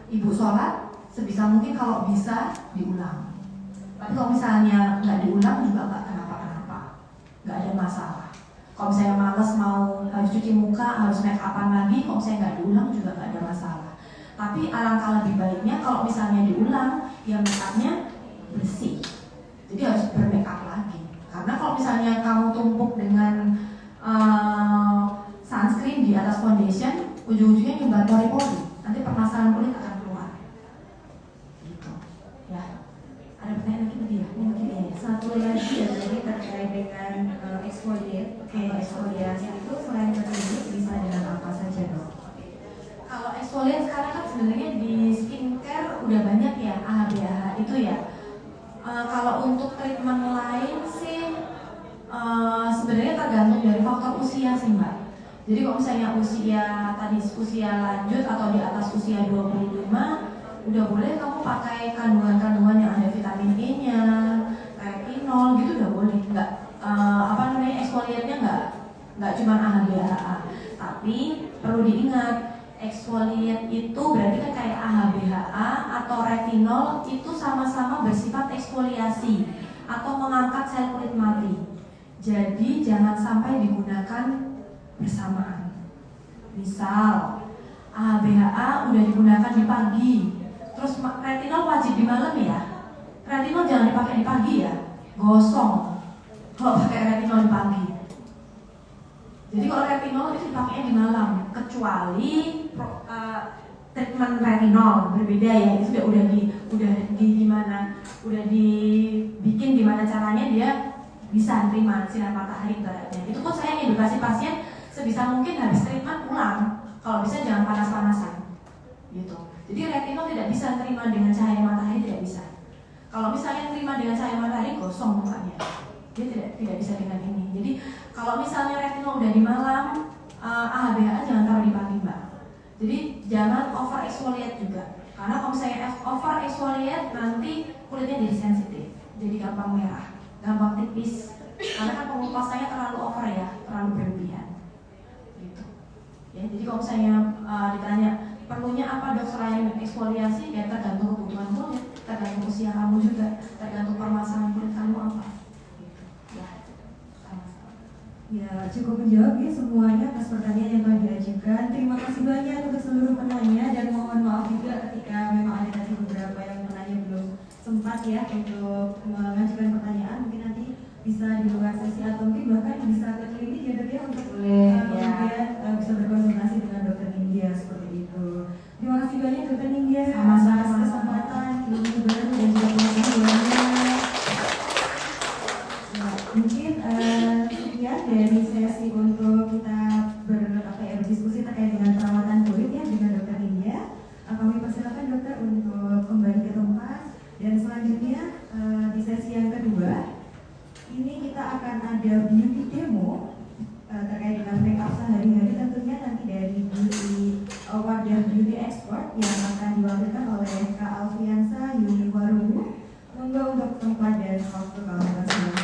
ibu sholat sebisa mungkin kalau bisa diulang. Tapi kalau misalnya nggak diulang juga nggak kenapa-kenapa, nggak ada masalah. Kalau misalnya males mau harus cuci muka, harus make upan lagi, kalau misalnya nggak diulang juga nggak ada masalah. Tapi alangkah lebih baiknya kalau misalnya diulang, ya make upnya bersih. Jadi harus bermake up lagi. Karena kalau misalnya kamu tumpuk dengan sunscreen di atas foundation, ujung-ujungnya nyumbat pori-pori. Nanti permasalahan kulit akan keluar. Gitu. Ya. Ada pertanyaan lagi tadi ya? Mungkin ya. Satu lagi ya tadi terkait dengan exfoliate. Eksfoliasi itu selain berkulit bisa dengan apa saja dok? Kalau exfoliate sekarang kan sebenarnya di skincare udah banyak ya AHA itu ya. Kalau untuk treatment lain sih sebenarnya tergantung dari faktor usia sih mbak. Jadi kalau misalnya usia lanjut atau di atas usia 25, udah boleh kamu pakai kandungan-kandungan yang ada vitamin E-nya, retinol gitu udah boleh. Exfoliate-nya nggak cuma AHA. Tapi perlu diingat, exfoliate itu berarti kan kayak AHA atau retinol itu sama-sama bersifat eksfoliasi atau mengangkat sel kulit mati. Jadi jangan sampai digunakan bersamaan. Misal AHA udah digunakan di pagi, terus retinol wajib di malam ya. Retinol jangan dipakai di pagi ya, gosong kalau pakai retinol di pagi. Jadi kalau retinol itu dipakainya di malam, kecuali treatment retinol berbeda ya. Itu udah dibikin gimana caranya dia bisa terima sinar matahari ibaratnya. Itu pun saya edukasi pasien sebisa mungkin habis treatment pulang. Kalau bisa jangan panas-panasan, gitu. Jadi retinol tidak bisa terima dengan cahaya matahari, tidak bisa. Kalau misalnya terima dengan cahaya matahari gosong mukanya, dia tidak bisa dengan ini. Jadi kalau misalnya retinol udah di malam, AHA jangan taruh di pagi mbak. Jadi jangan over exfoliate juga. Karena kalau misalnya over exfoliate nanti kulitnya jadi sensitif, jadi gampang merah, gampang tipis. Karena kan pengupasannya terlalu over ya, terlalu berlebihan. Gitu. Ya, jadi kalau misalnya ditanya perlunya apa dok selain eksfoliasi, ya tergantung kebutuhan kulit, tergantung usia kamu juga, tergantung permasalahan kulit kamu apa. Gitu. Ya, sama-sama. Ya, cukup menjawab ya semuanya atas pertanyaan yang telah diajukan. Terima kasih banyak untuk seluruh penanya dan mohon maaf juga ketika memang ada tadi beberapa yang penanya belum sempat ya untuk mengajukan pertanyaan. Mungkin nanti bisa di luar sesi atau mungkin bahkan bisa ke klinik ya dok ya untuk kemudian bisa berkonsultasi dengan dokter Nindya seperti itu. Terima kasih banyak dokter Nindya atas kesempatan ilmu baru dan juga pengetahuannya. Ya, mungkin sekian dari sesi untuk kita berdiskusi terkait dengan perawatan kulit ya dengan dokter Nindya. Kami persilakan dokter untuk kembali ke tempat dan selanjutnya di sesi yang kedua ini kita akan ada beauty demo terkait dengan makeup sehari-hari, tentunya nanti dari beauty wadah beauty expert yang akan diwakilkan oleh Kak Alfiansa Yuni Warubu. Monggo untuk tempat dan waktu kawan-kawan semua.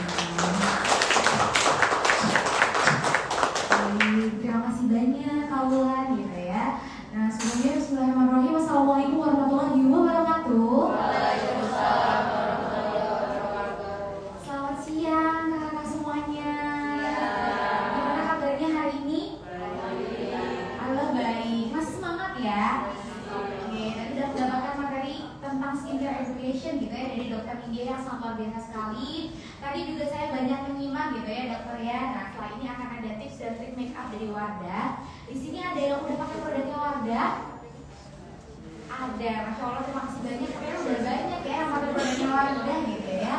Terima kasih banyak kawan gitu ya. Nah sebelumnya bismillahirrahmanirrahim. Assalamualaikum warahmatullahi wabarakatuh. Waalaikumsalam warahmatullahi wabarakatuh. Selamat siang kakak-kakak semuanya. Gimana kabarnya hari ini? Alhamdulillah baik. Masih semangat ya? Oke, tadi sudah mendapatkan materi tentang skincare education gitu ya dari dokter Nindya yang sangat luar biasa sekali. Tadi juga saya banyak menyimak gitu ya dokter ya. Nah setelah ini akan ada tips dan trik make up dari Wardah. Di sini ada yang udah pakai produknya Wardah. Ada, masya Allah terima kasih banyak. Kayaknya udah banyak ya yang pakai produknya Wardah gitu ya.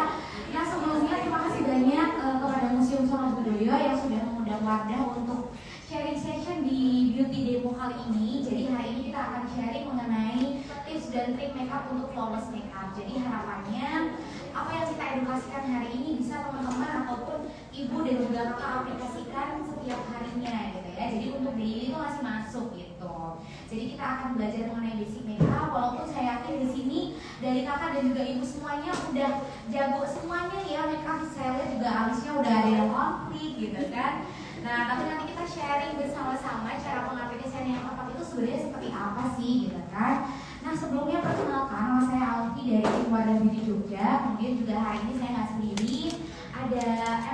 Nah sebelumnya terima kasih banyak kepada Museum Sonat Budoyo yang sudah mengundang Wardah untuk sharing session di beauty demo kali ini. Jadi hari ini kita akan sharing mengenai tips dan trik makeup untuk flawless makeup. Jadi harapannya apa yang kita edukasikan hari ini bisa teman-teman ataupun ibu dan juga kakak aplikasikan setiap harinya gitu ya. Jadi untuk daily itu masih masuk gitu. Jadi kita akan belajar mengenai basic makeup. Walaupun saya yakin di sini dari kakak dan juga ibu semuanya udah jago semuanya ya makeup. Saya lihat juga alisnya udah ada yang konflik gitu kan. Nah, tapi nanti kita sharing bersama-sama cara pengaplikasian yang tepat itu sebenarnya seperti apa sih gitu kan. Nah sebelumnya perkenalkan, nama saya Alfi dari tim Wardah Beauty Jogja. Kemudian juga hari ini saya nggak sendiri, ada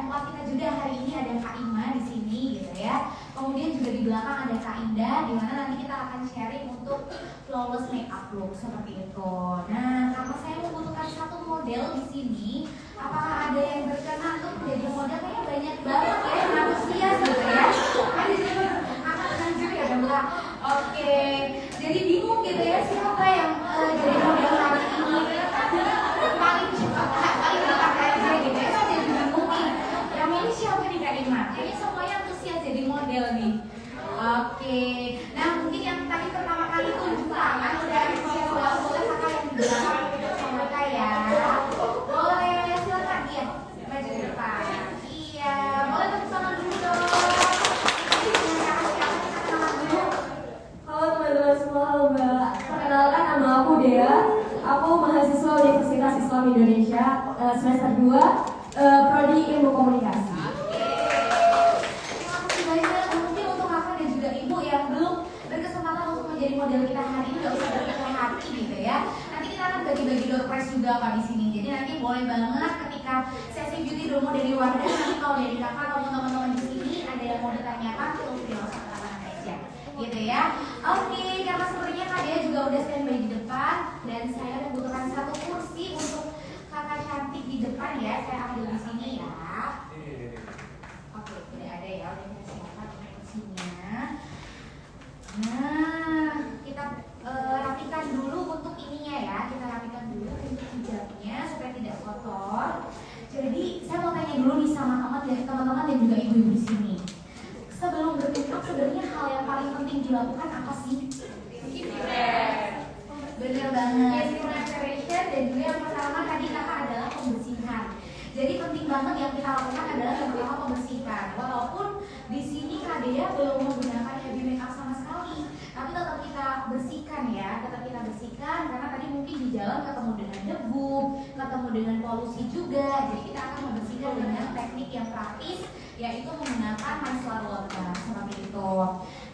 empat kita juga hari ini, ada Kak Ima di sini gitu ya. Kemudian juga di belakang ada Kak Indah, di mana nanti kita akan sharing untuk flawless makeup look seperti itu. Nah, karena saya membutuhkan satu model di sini, apakah ada yang berkenan untuk menjadi model? Kayaknya banyak banget ya yang antusias gitu ya. Ada juga akan lanjut ya Mbak. Oke, jadi bingung gitu ya siapa yang jadi model hari ini paling cepat, paling dekat aja gitu ya. Saya jadi bingung nih. Yang ini siapa nih Kak Ima? Kayaknya semuanya antusias jadi model nih. Oke, nah mungkin yang tadi pertama kali tunjuk tangan udah antusias banget, boleh kakak yang di belakang sama kakak ya. Boleh silakan ya, maju ke depan. Iya, boleh tepuk tangan dulu dong. Halo teman-teman semua, halo Mbak. Perkenalkan nama aku Dea. Aku mahasiswa Universitas Islam Indonesia semester 2 Prodi Ilmu Komunikasi. Terima kasih banyak. Mungkin untuk kakak dan juga ibu yang belum berkesempatan untuk menjadi model kita hari ini nggak usah berkecil hati gitu ya. Nanti kita akan bagi-bagi door prize juga Pak di sini. Jadi nanti boleh banget ketika sesi beauty demo dari Wardah, nanti kalau dari kakak atau teman-teman di sini ada yang mau ditanyakan, feel free langsung tangan aja. Gitu ya. Oke, karena sepertinya Kak Dea juga udah standby di depan dan saya membutuhkan satu kursi untuk kakak cantik di depan ya. Saya ambil di sini ya. Oke, udah ada ya, udah kita siapkan kursinya. Nah, kita rapikan dulu untuk ininya ya. Kita rapikan dulu untuk hijabnya supaya tidak kotor. Jadi saya mau tanya dulu nih sama teman-teman dan juga ibu-ibu di sini. Sebelum bermakeup sebenarnya hal yang paling penting dilakukan apa sih? Skincare. Bener banget. Skincare preparation dan juga yang pertama tadi kakak adalah pembersihan. Jadi penting banget yang kita lakukan adalah yang pertama pembersihan. Walaupun di sini Kak Dea belum menggunakan heavy makeup sama sekali, tapi tetap kita bersihkan ya, tetap kita bersihkan karena dengan polusi juga. Jadi kita akan membersihkan dengan teknik yang praktis, yaitu menggunakan micellar water seperti itu.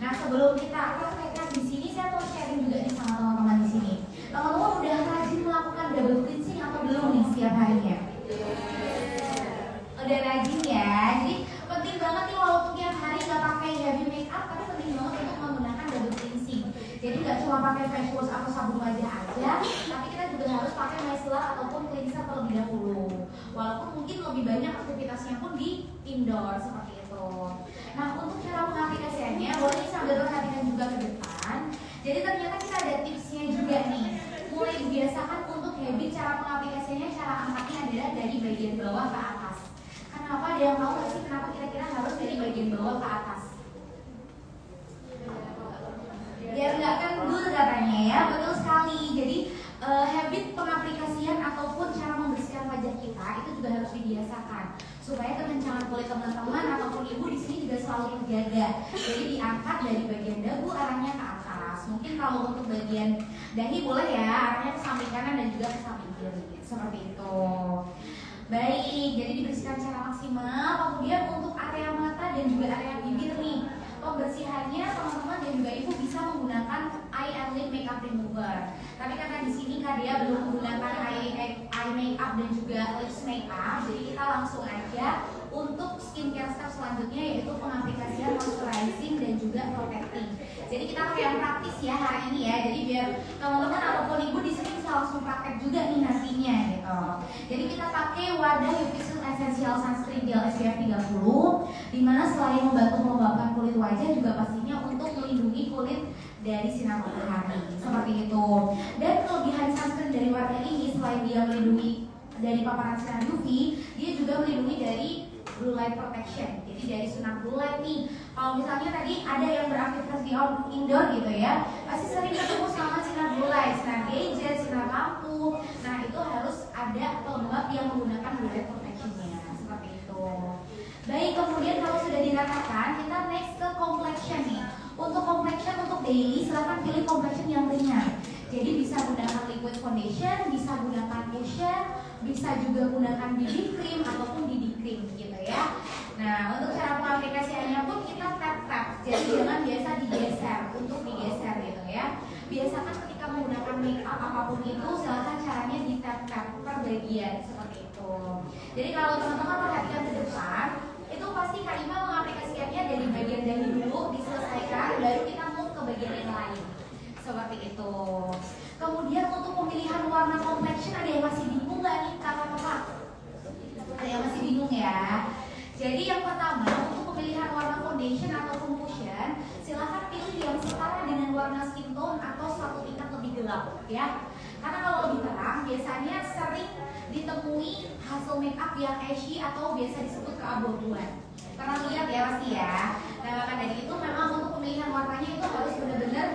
Nah, sebelum kita praktekkan di sini, saya mau sharing juga nih sama teman-teman di sini. Teman-teman udah rajin melakukan double cleansing atau belum nih setiap harinya? Udah rajin ya. Jadi penting banget nih walaupun tiap hari nggak pakai heavy makeup, tapi penting banget untuk menggunakan double cleansing. Jadi nggak cuma pakai face wash atau sabun wajah aja, tapi kita juga harus pakai micellar ataupun cleanser terlebih dahulu. Walaupun mungkin lebih banyak aktivitasnya pun di indoor seperti itu. Nah, untuk cara pengaplikasiannya, boleh sambil perhatikan juga ke depan. Jadi ternyata kita ada tipsnya juga nih. Mulai dibiasakan untuk habit cara pengaplikasiannya, cara angkatnya adalah dari bagian bawah ke atas. Kenapa? Ada yang tahu nggak sih kenapa kira-kira harus dari bagian bawah ke atas? Biar nggak kendur katanya ya, betul sekali. Jadi habit pengaplikasian ataupun cara membersihkan wajah kita itu juga harus dibiasakan supaya kekencangan kulit teman-teman ataupun ibu di sini juga selalu terjaga. Jadi diangkat dari bagian dagu arahnya ke atas. Mungkin kalau untuk bagian dahi boleh ya, arahnya ke samping kanan dan juga ke samping kiri. Seperti itu. Baik, jadi dibersihkan secara maksimal. Kemudian untuk area mata dan juga area bibir nih, pembersihannya teman-teman dan juga ibu bisa menggunakan eye and lip makeup remover. Tapi karena di sini Kak Dea belum menggunakan eye makeup dan juga lips makeup, jadi kita langsung aja untuk skincare step selanjutnya, yaitu pengaplikasian moisturizing dan juga protecting. Jadi kita pakai yang praktis ya hari ini ya. Jadi biar teman-teman ataupun ibu di sini bisa langsung praktek juga nih nantinya gitu. Jadi kita pakai wadah Euphysal Essential Sunscreen Gel SPF 30, dimana selain membantu melembabkan kulit wajah juga pastinya untuk melindungi kulit dari sinar matahari seperti itu. Dan kelebihan sunscreen dari warna ini selain dia melindungi dari paparan sinar UV, dia juga melindungi dari blue light protection. Jadi dari sinar blue light nih, kalau misalnya tadi ada yang beraktivitas di indoor gitu ya, pasti sering ketemu sama sinar blue light, sinar gadget, sinar lampu. Nah, itu harus ada pelembab yang menggunakan blue light protectionnya seperti itu. Baik, kemudian kalau sudah diratakan, kita next ke complexion nih. Untuk complexion untuk daily, silahkan pilih complexion yang ringan. Jadi bisa gunakan liquid foundation, bisa gunakan cushion, bisa juga gunakan BB cream ataupun BB cream gitu ya. Nah, untuk cara pengaplikasiannya pun kita tap-tap. Jadi jangan biasa digeser, untuk digeser gitu ya. Biasakan ketika menggunakan make up apapun itu, silahkan caranya di tap-tap per bagian seperti itu. Jadi kalau teman-teman perhatikan ke depan, itu pasti Kak Ima mengaplikasikannya dari bagian dahi dulu, diselesaikan, baru kita move ke bagian yang lain. Seperti itu. Kemudian untuk pemilihan warna complexion, ada yang masih bingung nggak nih kakak-kakak? Ada yang masih bingung ya? Jadi yang pertama, untuk pemilihan warna foundation ataupun cushion, silahkan pilih yang setara dengan warna skin tone atau satu tingkat lebih gelap ya. Karena kalau lebih terang, biasanya sering ditemui hasil make up yang ashy atau biasa disebut keabu-abuan. Pernah lihat ya pasti ya. Nah, maka dari itu memang untuk pemilihan warnanya itu harus benar-benar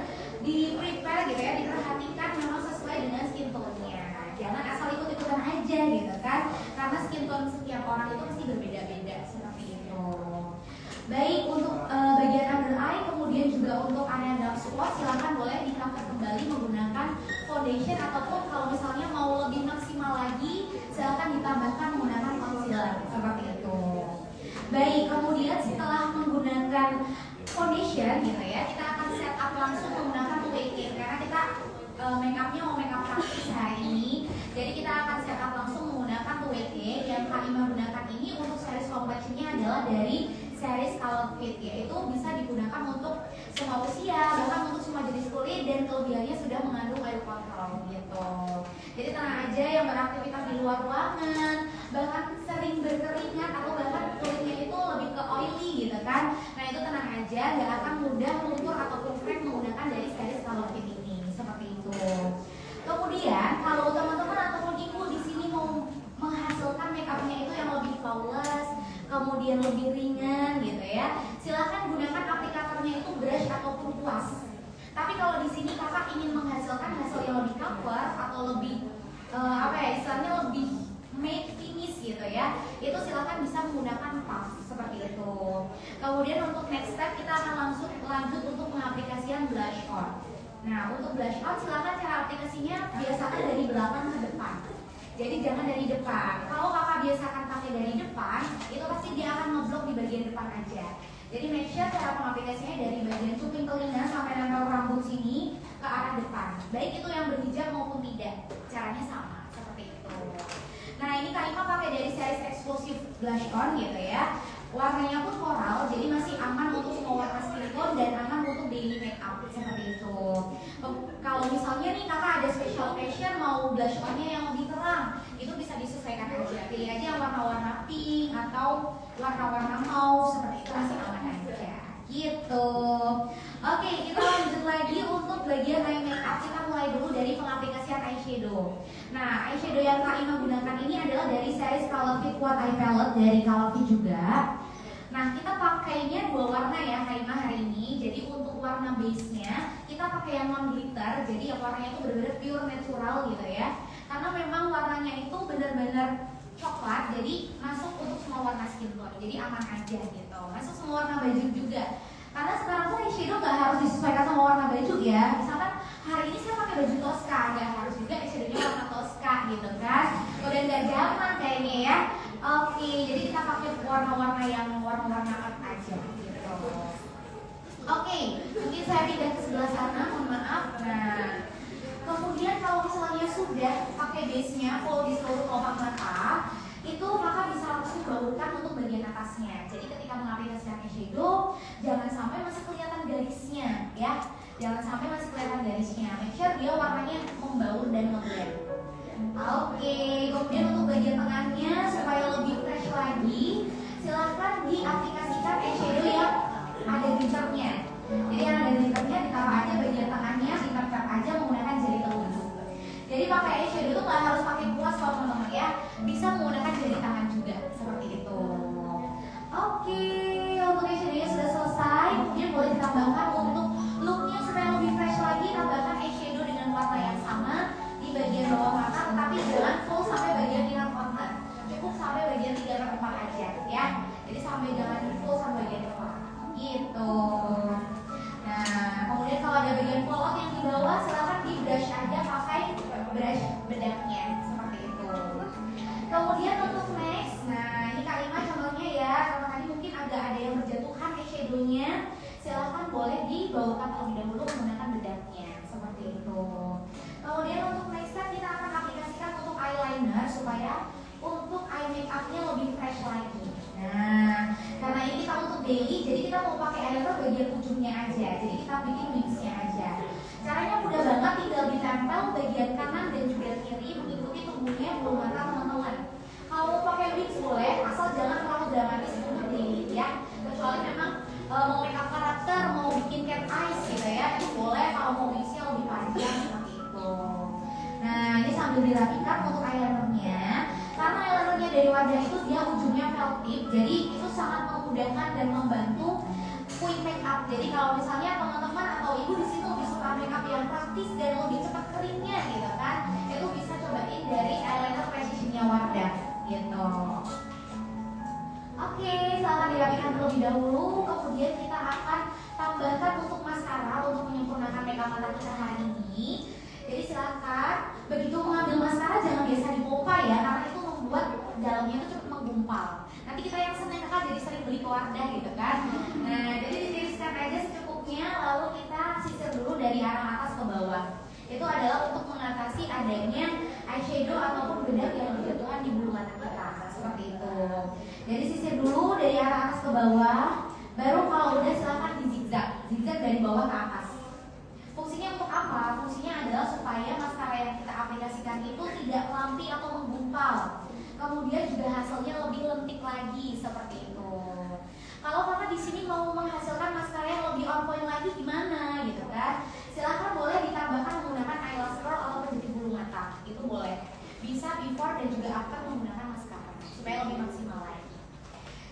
di-prepare gitu ya, diperhatikan memang sesuai dengan skin tone-nya. Jangan asal ikut-ikutan aja gitu kan, karena skin tone setiap orang itu pasti berbeda-beda seperti itu. Baik, untuk bagian under eye, kemudian juga untuk area dark spot, silahkan boleh di-cover kembali menggunakan foundation, ataupun kalau misalnya mau lebih maksimal lagi, silahkan ditambahkan menggunakan concealer seperti itu. Baik, kemudian setelah menggunakan foundation gitu ya, kita akan set up langsung menggunakan 2 karena kita make upnya mau make up praktis hari ini. Jadi kita akan set up langsung menggunakan 2 yang Kak Ima gunakan ini untuk series complexionnya adalah dari series Color Fit, yaitu bisa digunakan untuk semua usia, bahkan untuk semua jenis kulit, dan kelebihannya sudah mengandung oil control gitu. Jadi tenang aja yang beraktivitas di luar ruangan, bahkan sering berkeringat atau bahkan kulitnya itu lebih ke oily gitu kan. Nah, itu tenang aja, nggak akan mudah luntur ataupun crack menggunakan dari series Color Fit ini, seperti itu. Kemudian kalau teman-teman ataupun ibu di sini mau menghasilkan make upnya itu yang lebih flawless, kemudian lebih ringan gitu ya, silahkan gunakan aplikatornya itu brush ataupun kuas. Tapi kalau di sini kakak ingin menghasilkan hasil yang lebih cover atau lebih istilahnya lebih matte finish gitu ya, itu silahkan bisa menggunakan puff seperti itu. Kemudian untuk next step kita akan langsung lanjut untuk pengaplikasian blush on. Nah, untuk blush on silahkan cara aplikasinya biasakan dari belakang ke depan. Jadi jangan dari depan. Kalau kakak biasakan pakai dari depan, itu pasti dia akan ngeblok di bagian depan aja. Jadi make sure cara pengaplikasinya dari bagian cuping telinga sampai nempel rambut sini ke arah depan. Baik itu yang berhijab maupun tidak, caranya sama seperti itu. Nah ini Kak Ima pakai dari series Explosive Blush On gitu ya. Warnanya pun coral, jadi masih aman untuk semua warna skin tone dan aman untuk daily makeup seperti itu. Kalau misalnya nih kakak ada special occasion mau blush onnya yang lebih terang, itu bisa disesuaikan aja. Pilih aja yang warna-warna pink atau warna-warna mauve seperti itu, masih aman aja. Gitu. Oke, kita lanjut lagi untuk bagian eye makeup. Kita mulai dulu dari pengaplikasian eyeshadow. Nah, eyeshadow yang Kak Ima gunakan ini adalah dari series Color Fit Quad Eye Palette dari Color Fit juga. Nah, kita pakainya dua warna ya Kak Ima hari ini. Jadi untuk warna base-nya kita pakai yang non glitter. Jadi yang warnanya itu benar-benar pure natural gitu ya. Karena memang warnanya itu benar-benar coklat, jadi masuk untuk semua warna skin tone. Jadi aman aja gitu. Masuk semua warna baju juga. Karena sekarang tuh eyeshadow nggak harus disesuaikan sama warna baju ya. Misalkan hari ini saya pakai baju Tosca, nggak harus juga eyeshadownya warna Tosca gitu kan. Udah nggak zaman kayaknya ya. Oke, jadi kita pakai warna-warna yang warna-warna earth aja gitu. Oke, mungkin saya pindah ke sebelah sana, mohon maaf. Nah, kemudian kalau misalnya sudah pakai base-nya full di seluruh kelopak mata, itu maka bisa langsung baurkan untuk bagian atasnya. Jadi ketika mengaplikasikan eyeshadow, jangan sampai masih kelihatan garisnya ya. Jangan sampai masih kelihatan garisnya. Make sure dia warnanya membaur dan ngeblend. Oke, kemudian untuk bagian tengahnya supaya lebih fresh lagi, silahkan diaplikasikan eyeshadow yang ada glitternya. Jadi yang ada glitternya ditaruh aja bagian tengahnya, ditap-tap aja menggunakan jari telunjuk. Jadi pakai eyeshadow itu nggak harus pakai kuas kalau teman-teman ya, bisa menggunakan jari tangan juga seperti itu. Oke, untuk eyeshadownya sudah selesai, kemudian boleh ditambahkan untuk looknya supaya lebih fresh lagi, tambahkan eyeshadow dengan warna yang sama di bagian bawah mata, tetapi jangan full sampai bagian inner corner, cukup sampai bagian 3/4 aja ya. Jadi sampai jangan full sampai bagian depan gitu. Nah, kemudian kalau ada bagian fallout yang di bawah, silahkan di brush aja pakai brush bedaknya seperti itu. Kemudian untuk next, nah ini Kak Ima contohnya ya, karena tadi mungkin agak ada yang berjatuhan eyeshadownya, silahkan boleh dibawakan terlebih dahulu menggunakan bedaknya seperti itu. Kemudian untuk next step kita akan aplikasikan untuk eyeliner supaya untuk eye makeupnya lebih fresh lagi. Nah, karena ini kita untuk daily, jadi kita mau pakai eyeliner bagian ujungnya aja. Jadi kita bikin wingsnya aja. Caranya mudah banget, tinggal ditempel bagian kanan dan juga kiri mengikuti tumbuhnya bulu mata teman-teman. Kalau mau pakai wings boleh, asal jangan terlalu dramatis untuk daily ya. Kecuali memang mau makeup karakter, mau bikin cat eyes gitu ya, itu boleh kalau mau wingsnya lebih panjang seperti itu. Nah, ini sambil dirapikan untuk eyelinernya. Karena eyelinernya dari Wardah itu dia ujungnya felt tip, jadi itu sangat memudahkan dan membantu quick makeup. Jadi kalau misalnya teman-teman atau ibu di situ lebih suka makeup yang praktis dan lebih cepat keringnya gitu kan, itu bisa cobain dari eyeliner precisionnya Wardah gitu. Oke, silahkan dirapikan terlebih dahulu. Kemudian kita akan tambahkan untuk maskara untuk menyempurnakan makeup mata kita hari ini. Jadi silakan begitu mengambil maskara jangan biasa dipompa ya, karena itu membuat dalamnya itu cepat menggumpal. Nanti kita yang seneng kan jadi sering beli ke Wardah gitu kan. Nah, jadi ditiriskan aja secukupnya, lalu kita sisir dulu dari arah atas ke bawah. Itu adalah untuk mengatasi adanya eyeshadow ataupun bedak yang berjatuhan di bulu mata kita, seperti itu. Jadi sisir dulu dari arah atas ke bawah, baru kalau udah silahkan di zigzag dari bawah ke atas. Fungsinya untuk apa? Fungsinya adalah supaya maskara yang kita aplikasikan itu tidak lampi atau menggumpal. Kemudian juga hasilnya lebih lentik lagi seperti itu. Kalau kakak di sini mau menghasilkan maskara yang lebih on point lagi gimana gitu kan? Silahkan boleh ditambahkan menggunakan eyelash curl atau penjepit bulu mata. Itu boleh. Bisa before dan juga after menggunakan maskara supaya lebih maksimal lagi.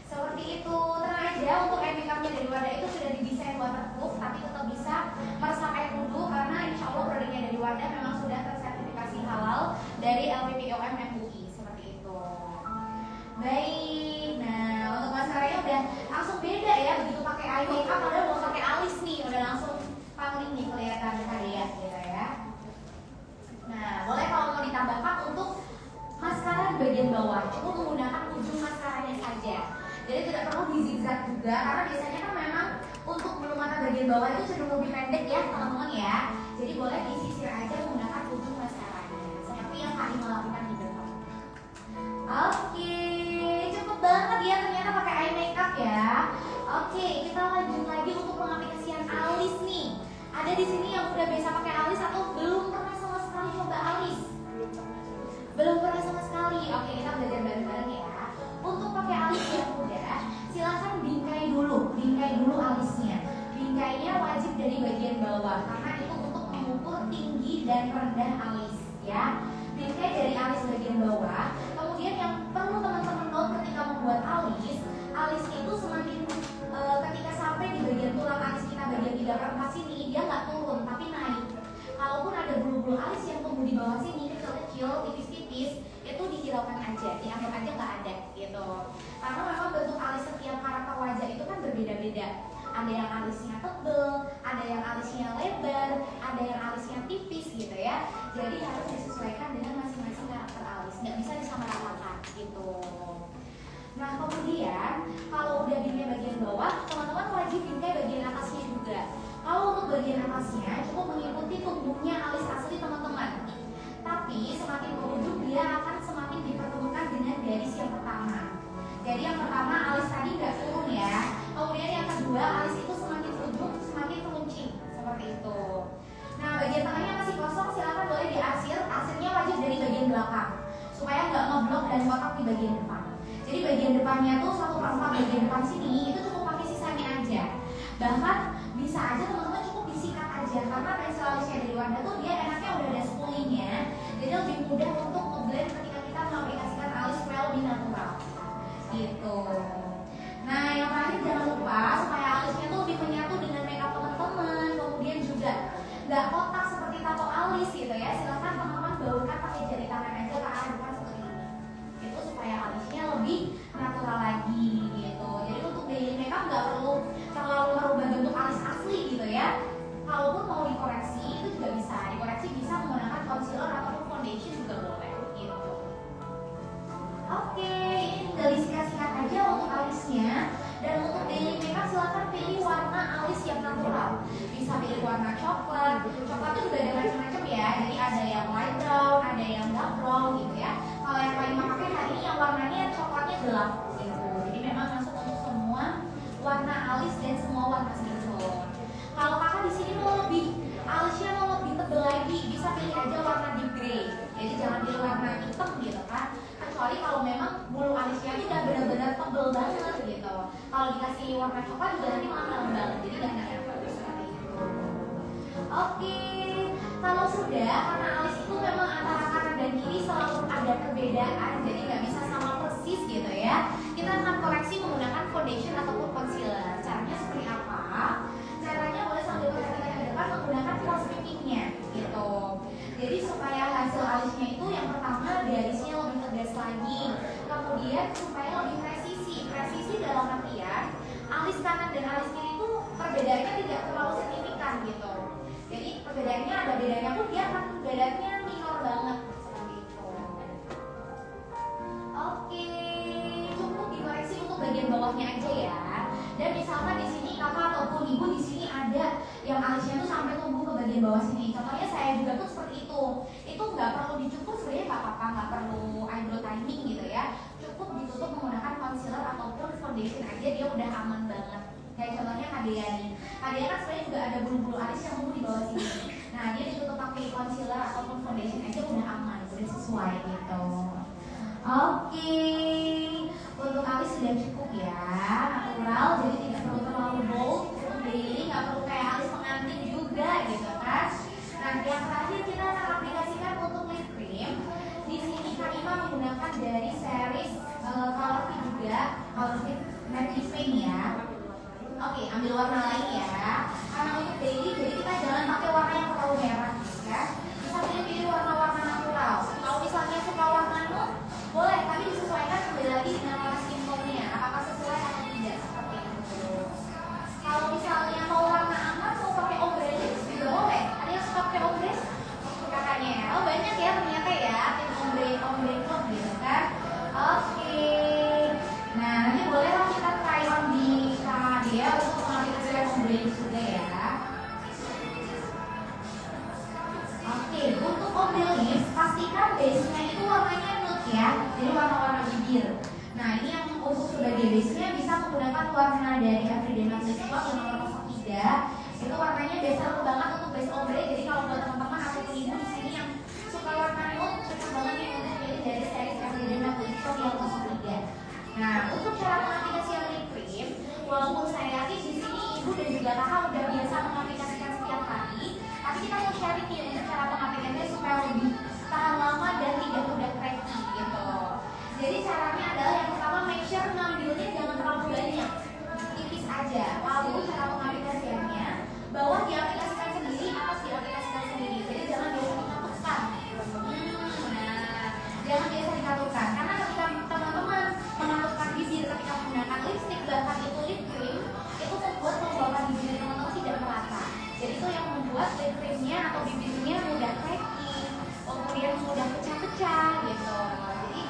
Seperti itu. Tenang aja, untuk eye makeupnya dari Wardah itu sudah didesain waterproof, tapi tetap bisa meresap air wudhu karena insya Allah produknya dari Wardah memang sudah tersertifikasi halal dari LPPOM MUI seperti itu. Baik, nah untuk maskaranya udah langsung beda ya, begitu pakai eye makeup padahal mau pakai alis nih, udah langsung paling nih kelihatan kalian gitu ya. Nah boleh kalau mau ditambahkan untuk untuk bulu mata bagian bawah itu cenderung lebih pendek ya teman-teman ya. Jadi boleh disisir aja menggunakan ujung mascaranya seperti yang kami melakukan di depan. Oke, cepet banget ya ternyata pakai eye makeup ya. Oke, kita lanjut lagi untuk pengaplikasian alis nih. Ada di sini yang udah biasa pakai alis atau belum pernah sama sekali coba alis? Belum pernah sama sekali. Oke, kita belajar bareng-bareng ya. Untuk pakai alis yang mudah, silakan bingkai dulu alisnya. Bingkainya wajib dari bagian bawah karena itu untuk mengukur tinggi dan rendah alis ya. Bingkai dari alis bagian bawah. Kemudian yang perlu teman-teman note ketika membuat alis itu semakin ketika sampai di bagian tulang alis kita bagian 3/4 sini dia nggak turun tapi naik. Kalaupun ada bulu-bulu alis yang tumbuh di bawah sini kecil-kecil, tipis-tipis, itu dihiraukan aja, dianggap aja nggak ada gitu. Karena memang bentuk alis setiap karakter wajah itu kan berbeda-beda. Ada yang alisnya tebel, ada yang alisnya lebar, ada yang alisnya tipis gitu ya. Jadi harus disesuaikan dengan masing-masing karakter alis, nggak bisa disamaratakan gitu. Nah kemudian kalau udah bingkai bagian bawah, teman-teman wajib bingkai bagian atasnya juga. Kalau untuk bagian atasnya cukup mengikuti tumbuhnya alis asli teman-teman. Tapi semakin ke ujung dia akan semakin dipertemukan dengan garis yang pertama. Jadi yang pertama alis tadi nggak turun ya. Kemudian yang kedua alis itu semakin ujung semakin runcing seperti itu. Nah bagian tengahnya masih kosong, silakan boleh diarsir. Arsirnya wajib dari bagian belakang supaya nggak ngeblok dan kotak di bagian depan. Jadi bagian depannya tuh 1/4 bagian depan sini itu cukup pakai sisanya aja. Bahkan bisa aja teman-teman cukup disikat aja karena pensil alisnya dari Wanda tuh dia enaknya udah ada spoolingnya. Jadi lebih mudah untuk ngeblend ketika kita mengaplikasikan alis supaya lebih natural. Gitu. Nah yang terakhir jangan lupa supaya alisnya tuh lebih menyatu dengan makeup teman-teman. Kemudian juga nggak kotak seperti tato alis gitu ya. Silakan teman-teman baurkan pakai jari tangan aja ke arah depan seperti ini. Itu supaya alisnya lebih natural lagi gitu. Jadi untuk daily makeup nggak perlu terlalu merubah bentuk alis asli gitu ya. Kalaupun mau dikoreksi itu juga bisa. Dikoreksi bisa menggunakan concealer atau foundation juga boleh gitu. Oke, ini tinggal disikat-sikat aja untuk alisnya. Dan untuk daily makeup silakan pilih warna alis yang natural. Bisa pilih warna coklat. Coklat itu juga ada macam-macam ya. Jadi ada yang light brown, ada yang dark brown gitu ya. Kalau yang paling pakai hari ini yang warnanya coklatnya gelap gitu. Jadi memang masuk untuk semua warna alis dan semua warna skin tone. Kalau kakak di sini mau lebih alisnya mau lebih tebal lagi, bisa pilih aja warna deep gray. Jadi jangan pilih warna hitam gitu kan. Kecuali kalau memang bulu alisnya itu udah benar-benar tebal banget gitu. Kalau dikasih warna coklat juga nanti malah lembab. Jadi nggak enak seperti itu. Oke, kalau sudah karena alis itu memang antara kanan dan kiri selalu ada perbedaan, jadi nggak bisa sama persis gitu ya. Kita akan koreksi menggunakan foundation ataupun concealer. Caranya seperti apa? Caranya boleh sambil perhatikan ke depan menggunakan false pickingnya gitu. Jadi supaya hasil alisnya itu yang pertama garisnya lebih tegas lagi. Kemudian supaya lebih presisi. Presisi dalam artian alis kanan dan alis kiri itu perbedaannya tidak terlalu signifikan gitu. Jadi perbedaannya ada bedanya pun dia akan bedanya minor banget seperti itu. Oke, cukup dikoreksi untuk bagian bawahnya aja ya. Dan misalkan di sini kakak ataupun ibu di sini ada yang alisnya tuh sampai tumbuh ke bagian bawah sini. Contohnya saya juga tuh seperti itu. Itu nggak perlu dicukur sebenarnya nggak apa-apa, nggak perlu eyebrow timing gitu ya. Cukup ditutup menggunakan concealer ataupun foundation aja dia udah aman banget. Kayak contohnya Kadeani. Kadeani kan sebenarnya juga ada bulu-bulu alis yang tumbuh di bawah sini. Nah dia ditutup pakai concealer ataupun foundation aja udah aman, udah sesuai gitu. Oke, untuk alis sudah cukup ya, natural, jadi tidak perlu terlalu bold. Untuk daily nggak perlu kayak alis pengantin juga gitu kan. Nah yang terakhir kita akan aplikasikan untuk lip cream. Di sini Kak Ima menggunakan dari series Color Fit juga, Color Fit Matte Paint ya. Oke, ambil warna lain ya. Karena untuk daily, jadi kita jangan pakai warna yang terlalu merah ya. Bisa pilih warna-warna natural. Kalau misalnya suka warna nude, boleh, tapi disesuaikan kembali lagi dengan warna skin tone-nya. Apakah sesuai atau tidak seperti itu. Kalau misalnya mau warna emas, mau pakai ombre lips juga boleh. Ada yang suka pakai ombre? Kakaknya ya. Oh banyak ya ternyata ya, tim ombre club gitu kan. Oke. Nah nanti bolehlah kita try on di Kak Dia untuk mengaplikasikan base juga ya. Oke, untuk ombre lips pastikan base-nya itu warnanya nude ya, jadi warna-warna bibir. Nah ini yang untuk sebagai base-nya bisa menggunakan warna dari Everyday Matte Lip Gloss yang nomor 03. Itu warnanya base banget untuk base ombre. Jadi kalau buat teman-teman atau ibu di sini yang suka warna nude, cocok banget nih untuk pilih dari series Everyday Matte Lip Gloss yang 03. Nah untuk cara mengaplikasikan lip cream, walaupun saya yakin di sini ibu dan juga kakak udah biasa mengaplikasikan setiap hari, tapi kita mau sharing nih untuk cara mengaplikasinya supaya lebih tahan lama dan tidak mudah cracky gitu. Jadi caranya adalah yang pertama make sure ngambilnya jangan terlalu banyak, tipis aja. Lalu cara mengaplikasikannya, bawah diaplikasikan sendiri, atas diaplikasikan sendiri. Jadi jangan biasa dikatukan. Nah, jangan biasa dikatukan karena ketika teman-teman mengatupkan bibir ketika menggunakan lipstick bahkan itu lip cream, itu membuat pembawaan bibir teman-teman tidak merata. Jadi itu yang membuat lip creamnya atau bibirnya mudah cracky, kemudian mudah pecah-pecah gitu. Jadi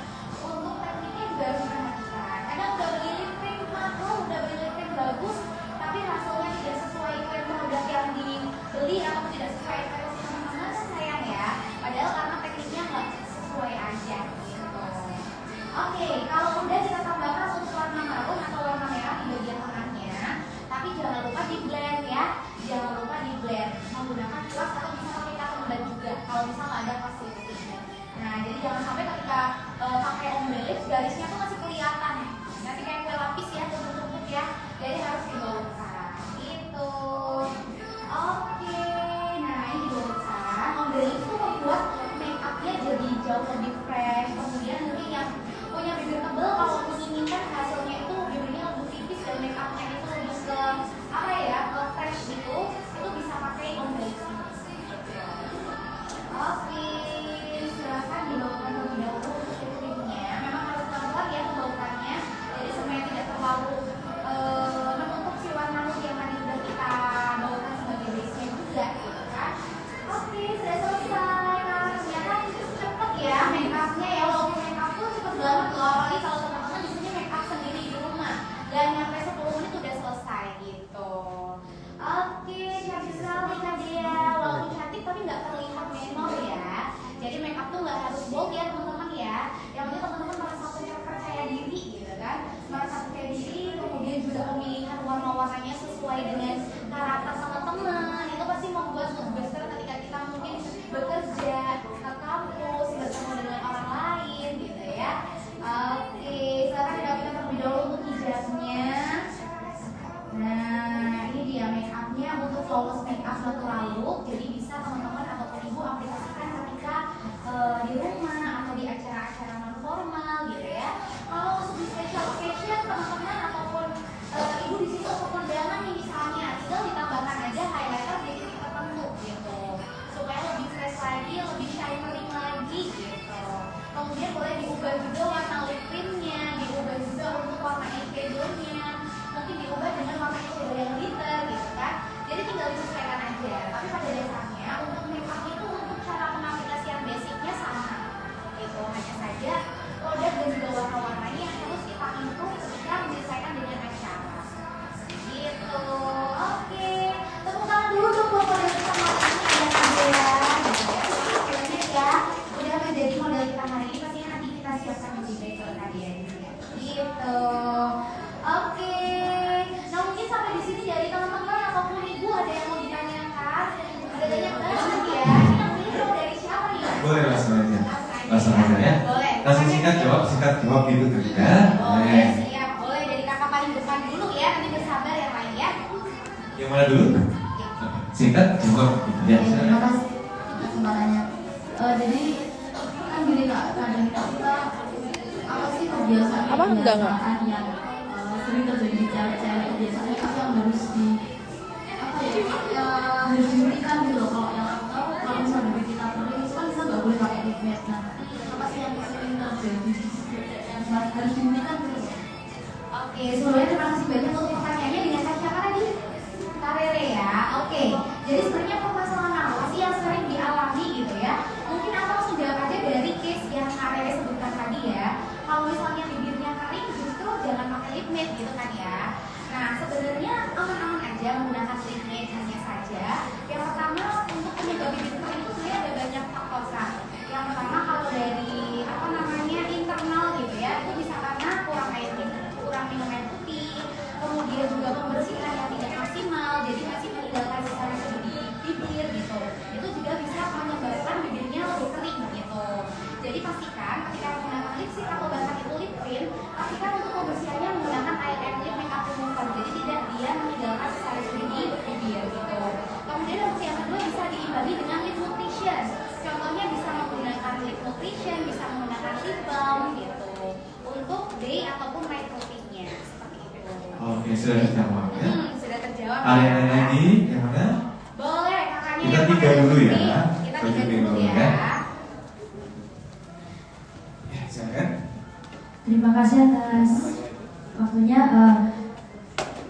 untuk tekniknya juga harus diperhatikan. Kadang udah beli lip cream mahal, udah beli lip cream bagus, tapi hasilnya tidak sesuai dengan produk yang dibeli atau tidak sesuai ekspektasi teman-teman, sayang ya. Padahal karena tekniknya nggak sesuai aja gitu. Oke, kalau udah kita tambahkan untuk warna marun atau warna merah di bagian tengahnya, tapi jangan lupa di blend ya. Jangan lupa di blend menggunakan kuas atau bisa pakai cotton bud juga kalau misal nggak ada kuas lipsticknya. Nah, jadi jangan sampai ketika pakai ombre lips garisnya tuh masih kelihatan. Nanti kayak kue lapis ya, tumpuk-tumpuk ya. Jadi harus dibautkan. Gitu. Oke, nah ini dibautkan. Ombre lips tuh membuat make upnya jadi jauh lebih fresh. Kemudian mungkin yang punya bibir tebal kalau menginginkan hasilnya itu bibirnya lebih tipis dan make upnya itu lebih ke apa ya, ke fresh gitu, itu bisa pakai ombre lips. Oke, silakan dibautkan terlebih dahulu untuk lip creamnya. Memang harus pelan-pelan ya pembautannya, jadi supaya tidak terlalu menutup si warna nude yang tadi sudah kita bautkan sebagai base-nya juga, gitu kan? Oke, sudah selesai. Nah, ternyata cepet ya make up-nya ya. Walaupun make up tuh cepet banget loh, apalagi kalau teman-teman di sini make up sendiri di rumah dan nyampe 10 menit udah selesai gitu. Oke, cantik sekali Kak Dea. Walaupun cantik tapi nggak terlihat menor ya. Jadi make up tuh nggak harus bold ya teman-teman ya. Yang penting teman-teman merasa percaya diri gitu kan. Merasa percaya diri, kemudian juga pemilihan warna-warnanya sesuai dengan karakter teman-teman. Itu pasti membuat mood booster ketika kita mungkin bekerja, ke kampus, bertemu dengan orang lain gitu ya. Oke, silakan dirapikan terlebih dahulu untuk hijabnya. Nah, ini dia make upnya untuk flawless make up natural look. Jadi bisa teman-teman ataupun ibu aplikasikan ketika di rumah atau di acara-acara non formal gitu ya. Kalau untuk di special occasion teman-teman ataupun ibu di sini untuk kondangan nih misalnya, tinggal ditambahkan aja highlighter di titik tertentu gitu, supaya lebih fresh lagi, lebih shimmering lagi gitu. Kemudian boleh diubah juga warna lip creamnya, diubah juga untuk warna eyeshadow-nya, mungkin diubah dengan warna eyeshadow yang glitter gitu kan. Jadi tinggal disesuaikan aja. Tapi pada dasarnya untuk make up itu untuk cara pengaplikasian basicnya sama gitu. Hanya saja produk dan juga warna-warnanya yang harus kita improve ketika menyelesaikan dengan acara gitu. Oke, tepuk tangan dulu untuk model kita hari ini ya gitu ya. Banyak ya udah menjadi model kita hari ini. Pastinya nanti kita siapkan lebih baik kalau tadi ya gitu. Oke, nah mungkin sampai di sini dari teman-teman ataupun ibu ada yang mau ditanyakan? Ada banyak banget ya. Ini yang pilih mau dari siapa nih? Boleh langsung aja. Langsung aja ya. Boleh. Langsung singkat jawab gitu tuh ya. Boleh, siap. Boleh dari kakak paling depan dulu ya. Nanti bersabar yang lain ya. Yang mana dulu? Singkat jawab gitu ya. Terima kasih kesempatannya. Jadi kan gini kak, kadang kita apa sih kebiasaan yang sering terjadi di cewek-cewek, biasanya itu yang harus di apa ya, harus diberikan gitu loh. Kalau yang aku tahu kalau misalnya bibir kita kering itu kan kita nggak boleh pakai lip matte. Nah, apa sih yang sering terjadi yang harus diberikan gitu loh? Oke, sebelumnya terima kasih banyak untuk pertanyaannya. Dengan siapa tadi? Karere ya. Oke, jadi sebenarnya permasalahan apa sih yang sering dialami gitu ya? Mungkin atau sudah ada dari case yang Karere sebutkan tadi ya. Kalau misalnya bibirnya kering, justru jangan pakai lip matte gitu kan ya. Nah, sebenarnya aja menggunakan treatment hanya saja. Yang pertama untuk penyebab bibir kering itu sebenarnya ada banyak faktor Kak. Yang pertama kalau dari internal gitu ya, itu bisa karena kurang minum air putih, kemudian juga pembersihan yang tidak maksimal, jadi masih meninggalkan sisa di bibir gitu. Itu juga bisa menyebabkan bibirnya lebih kering gitu. Jadi pastikan ketika menggunakan lipstick atau bahkan itu lip tint, pastikan untuk pembersihannya menggunakan air and lip makeup remover. Jadi tidak dia meninggalkan sisa di bibir gitu. Kemudian opsi yang kedua bisa diimbangi dengan lip nutrition. Contohnya bisa menggunakan lip nutrition, bisa menggunakan lip balm gitu untuk day ataupun night routine-nya seperti itu. Oke, sudah terjawab ya. Sudah terjawab. Ada lagi yang mana? Boleh kakaknya. Kita tiga dulu ya. Kita tiga dulu ya. Ya, silakan. Terima kasih atas waktunya.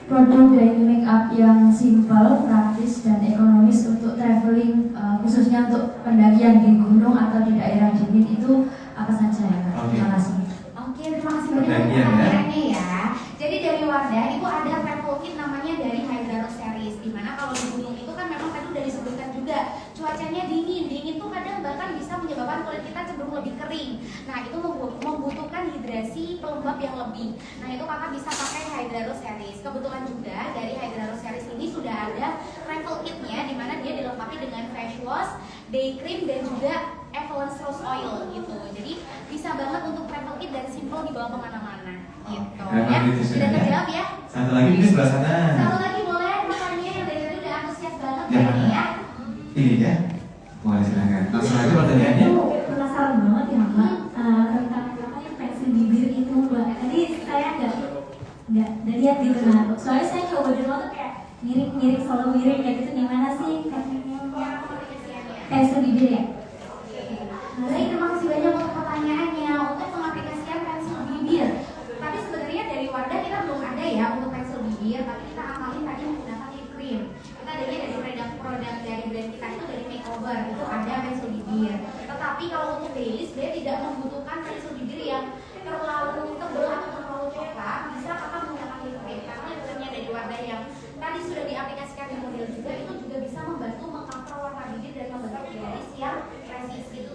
Produk dari makeup yang simple, praktis, dan ekonomis untuk traveling, khususnya untuk pendakian di gunung atau di daerah dingin itu apa saja ya Kak? Terima kasih. Oke, terima kasih banyak untuk pertanyaannya ya. Jadi dari Wardah itu ada travel kit namanya dari Hydra Series, dimana kalau di gunung itu kan memang tadi udah disebutkan juga cuacanya dingin tuh kadang bahkan bisa menyebabkan kulit kita cenderung lebih kering. Nah itu membutuhkan hidrasi pelembab yang lebih. Nah itu kakak bisa pakai Hydra Series. Kebetulan juga dari Hydra Series ini sudah ada travel kitnya, dimana dia dilengkapi dengan face wash, day cream, dan juga Evelyn's Rose Oil gitu. Jadi bisa banget untuk travel kit dan simple dibawa kemana-mana gitu ya. Sudah terjawab ya? Satu lagi di sebelah sana. Satu lagi boleh, makanya yang dari tadi udah antusias banget kayaknya ya. Ini ya. Boleh silakan. Langsung aja pertanyaannya. Penasaran banget ya Mbak tentang apa yang pensil bibir itu Mbak. Tadi saya nggak lihat gitu nah. Soalnya saya coba di rumah tuh kayak mirip selalu mirip kayak gitu. Gimana sih pensil bibir ya? Baik, terima kasih banyak untuk pertanyaannya. Untuk pengaplikasian pensil bibir, tapi sebenarnya dari Wardah kita belum ada ya untuk pensil bibir, tapi kita amalin tadi menggunakan lip cream. Kita adanya dari produk dari brand kita itu dari makeover, itu ada pensil bibir. Tetapi kalau untuk daily dia tidak membutuhkan pensil bibir yang terlalu tebal atau terlalu coklat, bisa kakak menggunakan lip cream. Karena lip creamnya dari Wardah yang tadi sudah diaplikasikan di model juga, itu juga bisa membantu mengcover warna bibir dan membentuk garis yang resistif.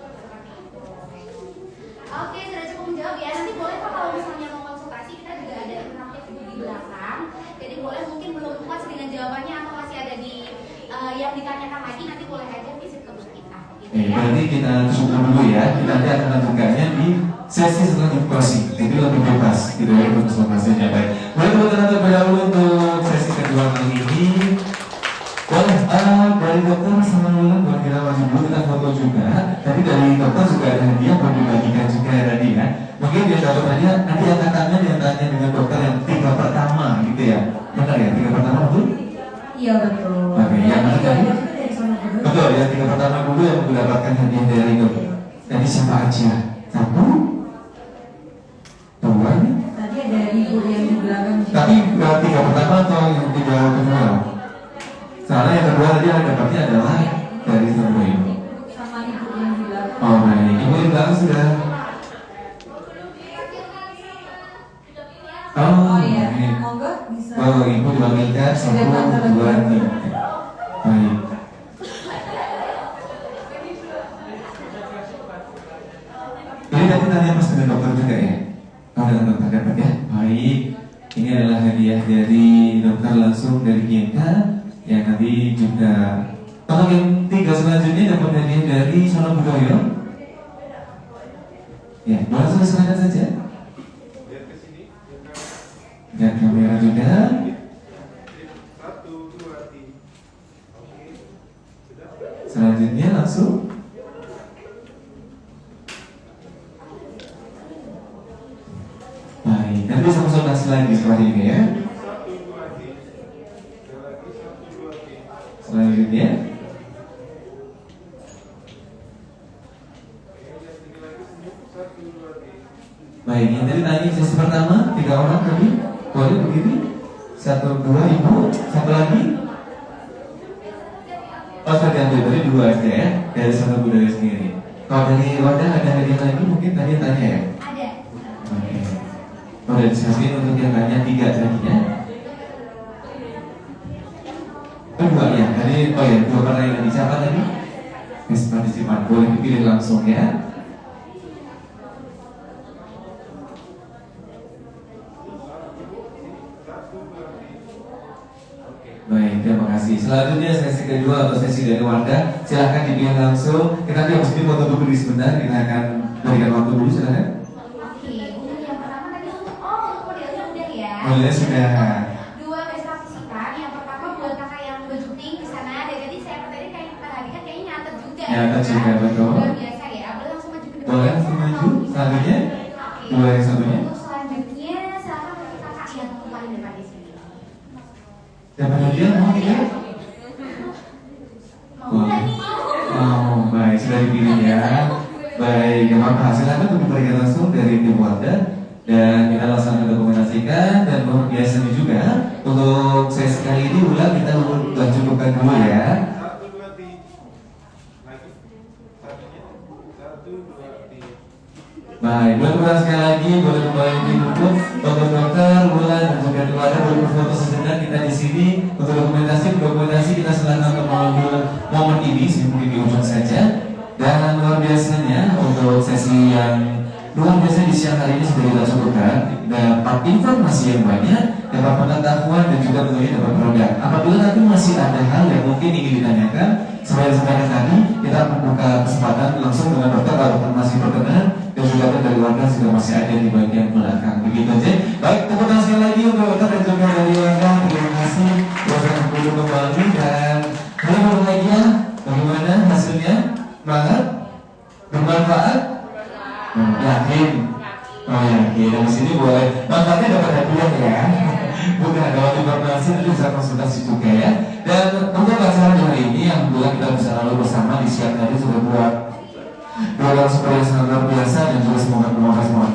Oke, sudah cukup menjawab ya. Nanti boleh Pak kalau misalnya mau konsultasi, kita juga ada interaktif di belakang. Jadi boleh mungkin belum puas dengan jawabannya atau masih ada di yang ditanyakan lagi, nanti boleh aja visit ke booth kita. Gitu ya. Berarti kita cukup dulu ya. Kita nanti akan lanjutkannya di sesi setelah closing. Jadi lebih bebas gitu ya untuk konsultasinya. Baik. Boleh teman-teman terlebih dahulu untuk sesi kedua kali ini. Boleh, dari dokter sama Wulan buat kita masih dulu, kita foto juga. Tapi dari dokter juga ada hadiah buat dibagikan juga ya tadi ya. Mungkin dia dapat hadiah, nanti angkatannya dia tanya dengan dokter yang 3 pertama gitu ya. Benar ya, 3 pertama betul? Iya betul. Oke, yang mana tadi? Betul, yang 3 pertama dulu yang mendapatkan hadiah dari dokter. Tadi siapa aja? 1, 2 nih? Tadi ada ibu yang di belakang. Tapi 3 pertama atau yang 3 kedua? Soalnya yang kedua tadi yang dapatnya adalah dari semua ibu. Sama ibu yang di belakang. Oh baik, ibu yang belakang sudah. Oh iya, monggo bisa. Oh ibu dipanggilkan 1, 2, 3. Baik. Ini tadi tanya mas dengan dokter juga ya? Oh dengan dokter dapat ya? Baik. Ini adalah hadiah dari dokter langsung dari Gienka. Yang nanti juga untuk yang 3 selanjutnya dapat hadiah dari Sono Budoyo. Ya, boleh selesaikan saja. Dan kamera juga. Selanjutnya langsung. Baik, nanti bisa konsultasi lagi setelah ini ya. Selanjutnya baik, yang tadi tanya sesi pertama 3 orang tadi. Boleh begini 1, 2 ibu, 1 lagi. Oh sudah diambil, tadi 2 aja ya. Dari Sono Budoyo sendiri. Kalau dari Wardah ada hadiah lagi mungkin tadi tanya ya? Ada. Oke. Oh dari sesi untuk yang tanya 3 tadi ya. Kedua ya, tadi dua pertanyaan tadi siapa tadi? Partisipan boleh dipilih langsung ya. Baik, terima kasih. Selanjutnya sesi kedua atau sesi dari Wanda, silahkan dipilih langsung. Kita habis ini foto dulu sebentar, kita akan berikan waktu dulu, silahkan. Oke, untuk yang pertama tadi untuk modelnya udah ya. Modelnya sudah. Dua tes partisipant, yang pertama buat kakak yang baju pink di sana. Dan tadi saya tadi kayak perhatikan kayaknya nyatet juga. Nyatet juga, betul. Luar biasa ya. Boleh langsung maju ke depan. Boleh langsung maju. Selanjutnya, dua yang satunya. Untuk selanjutnya, silakan bagi kakak yang paling depan di sini. Siapa lagi yang mau tidak? Oh, baik, sudah dipilih ya. Baik, yang apa hasilnya itu diberikan langsung dari tim Wanda dan kita langsung dokumentasikan dan luar biasanya juga untuk sesi kali ini ulang kita cukupkan dulu ya. Baik, boleh kembali sekali lagi, boleh kembali duduk, dokter, Wulan dan juga keluarga boleh berfoto sejenak kita di sini untuk dokumentasi kita silakan untuk mengambil momen ini mungkin di ujung saja. Dan luar biasanya untuk sesi yang luar biasa di siang hari ini sudah kita cukupkan, dapat informasi yang banyak, dapat pengetahuan dan juga tentunya dapat produk. Apabila nanti masih ada hal yang mungkin ingin ditanyakan, sebagai tadi kita membuka kesempatan langsung dengan dokter kalau masih berkenan dan juga dari warga sudah masih ada di bagian belakang. Begitu aja. Baik, tepuk tangan sekali lagi untuk dokter dan juga dari warga. Terima kasih. Wawancara dulu kembali dan boleh lagi ya. Bagaimana hasilnya? Semangat? Bermanfaat? Yakin? Oh yakin. Dan di sini boleh manfaatnya dapat hadiah ya. Bukan dapat informasi nanti bisa konsultasi juga ya. Dan untuk acara hari ini yang kita bisa lalu bersama di siang tadi sudah buat dua orang super yang sangat luar biasa dan juga semoga bermanfaat semua.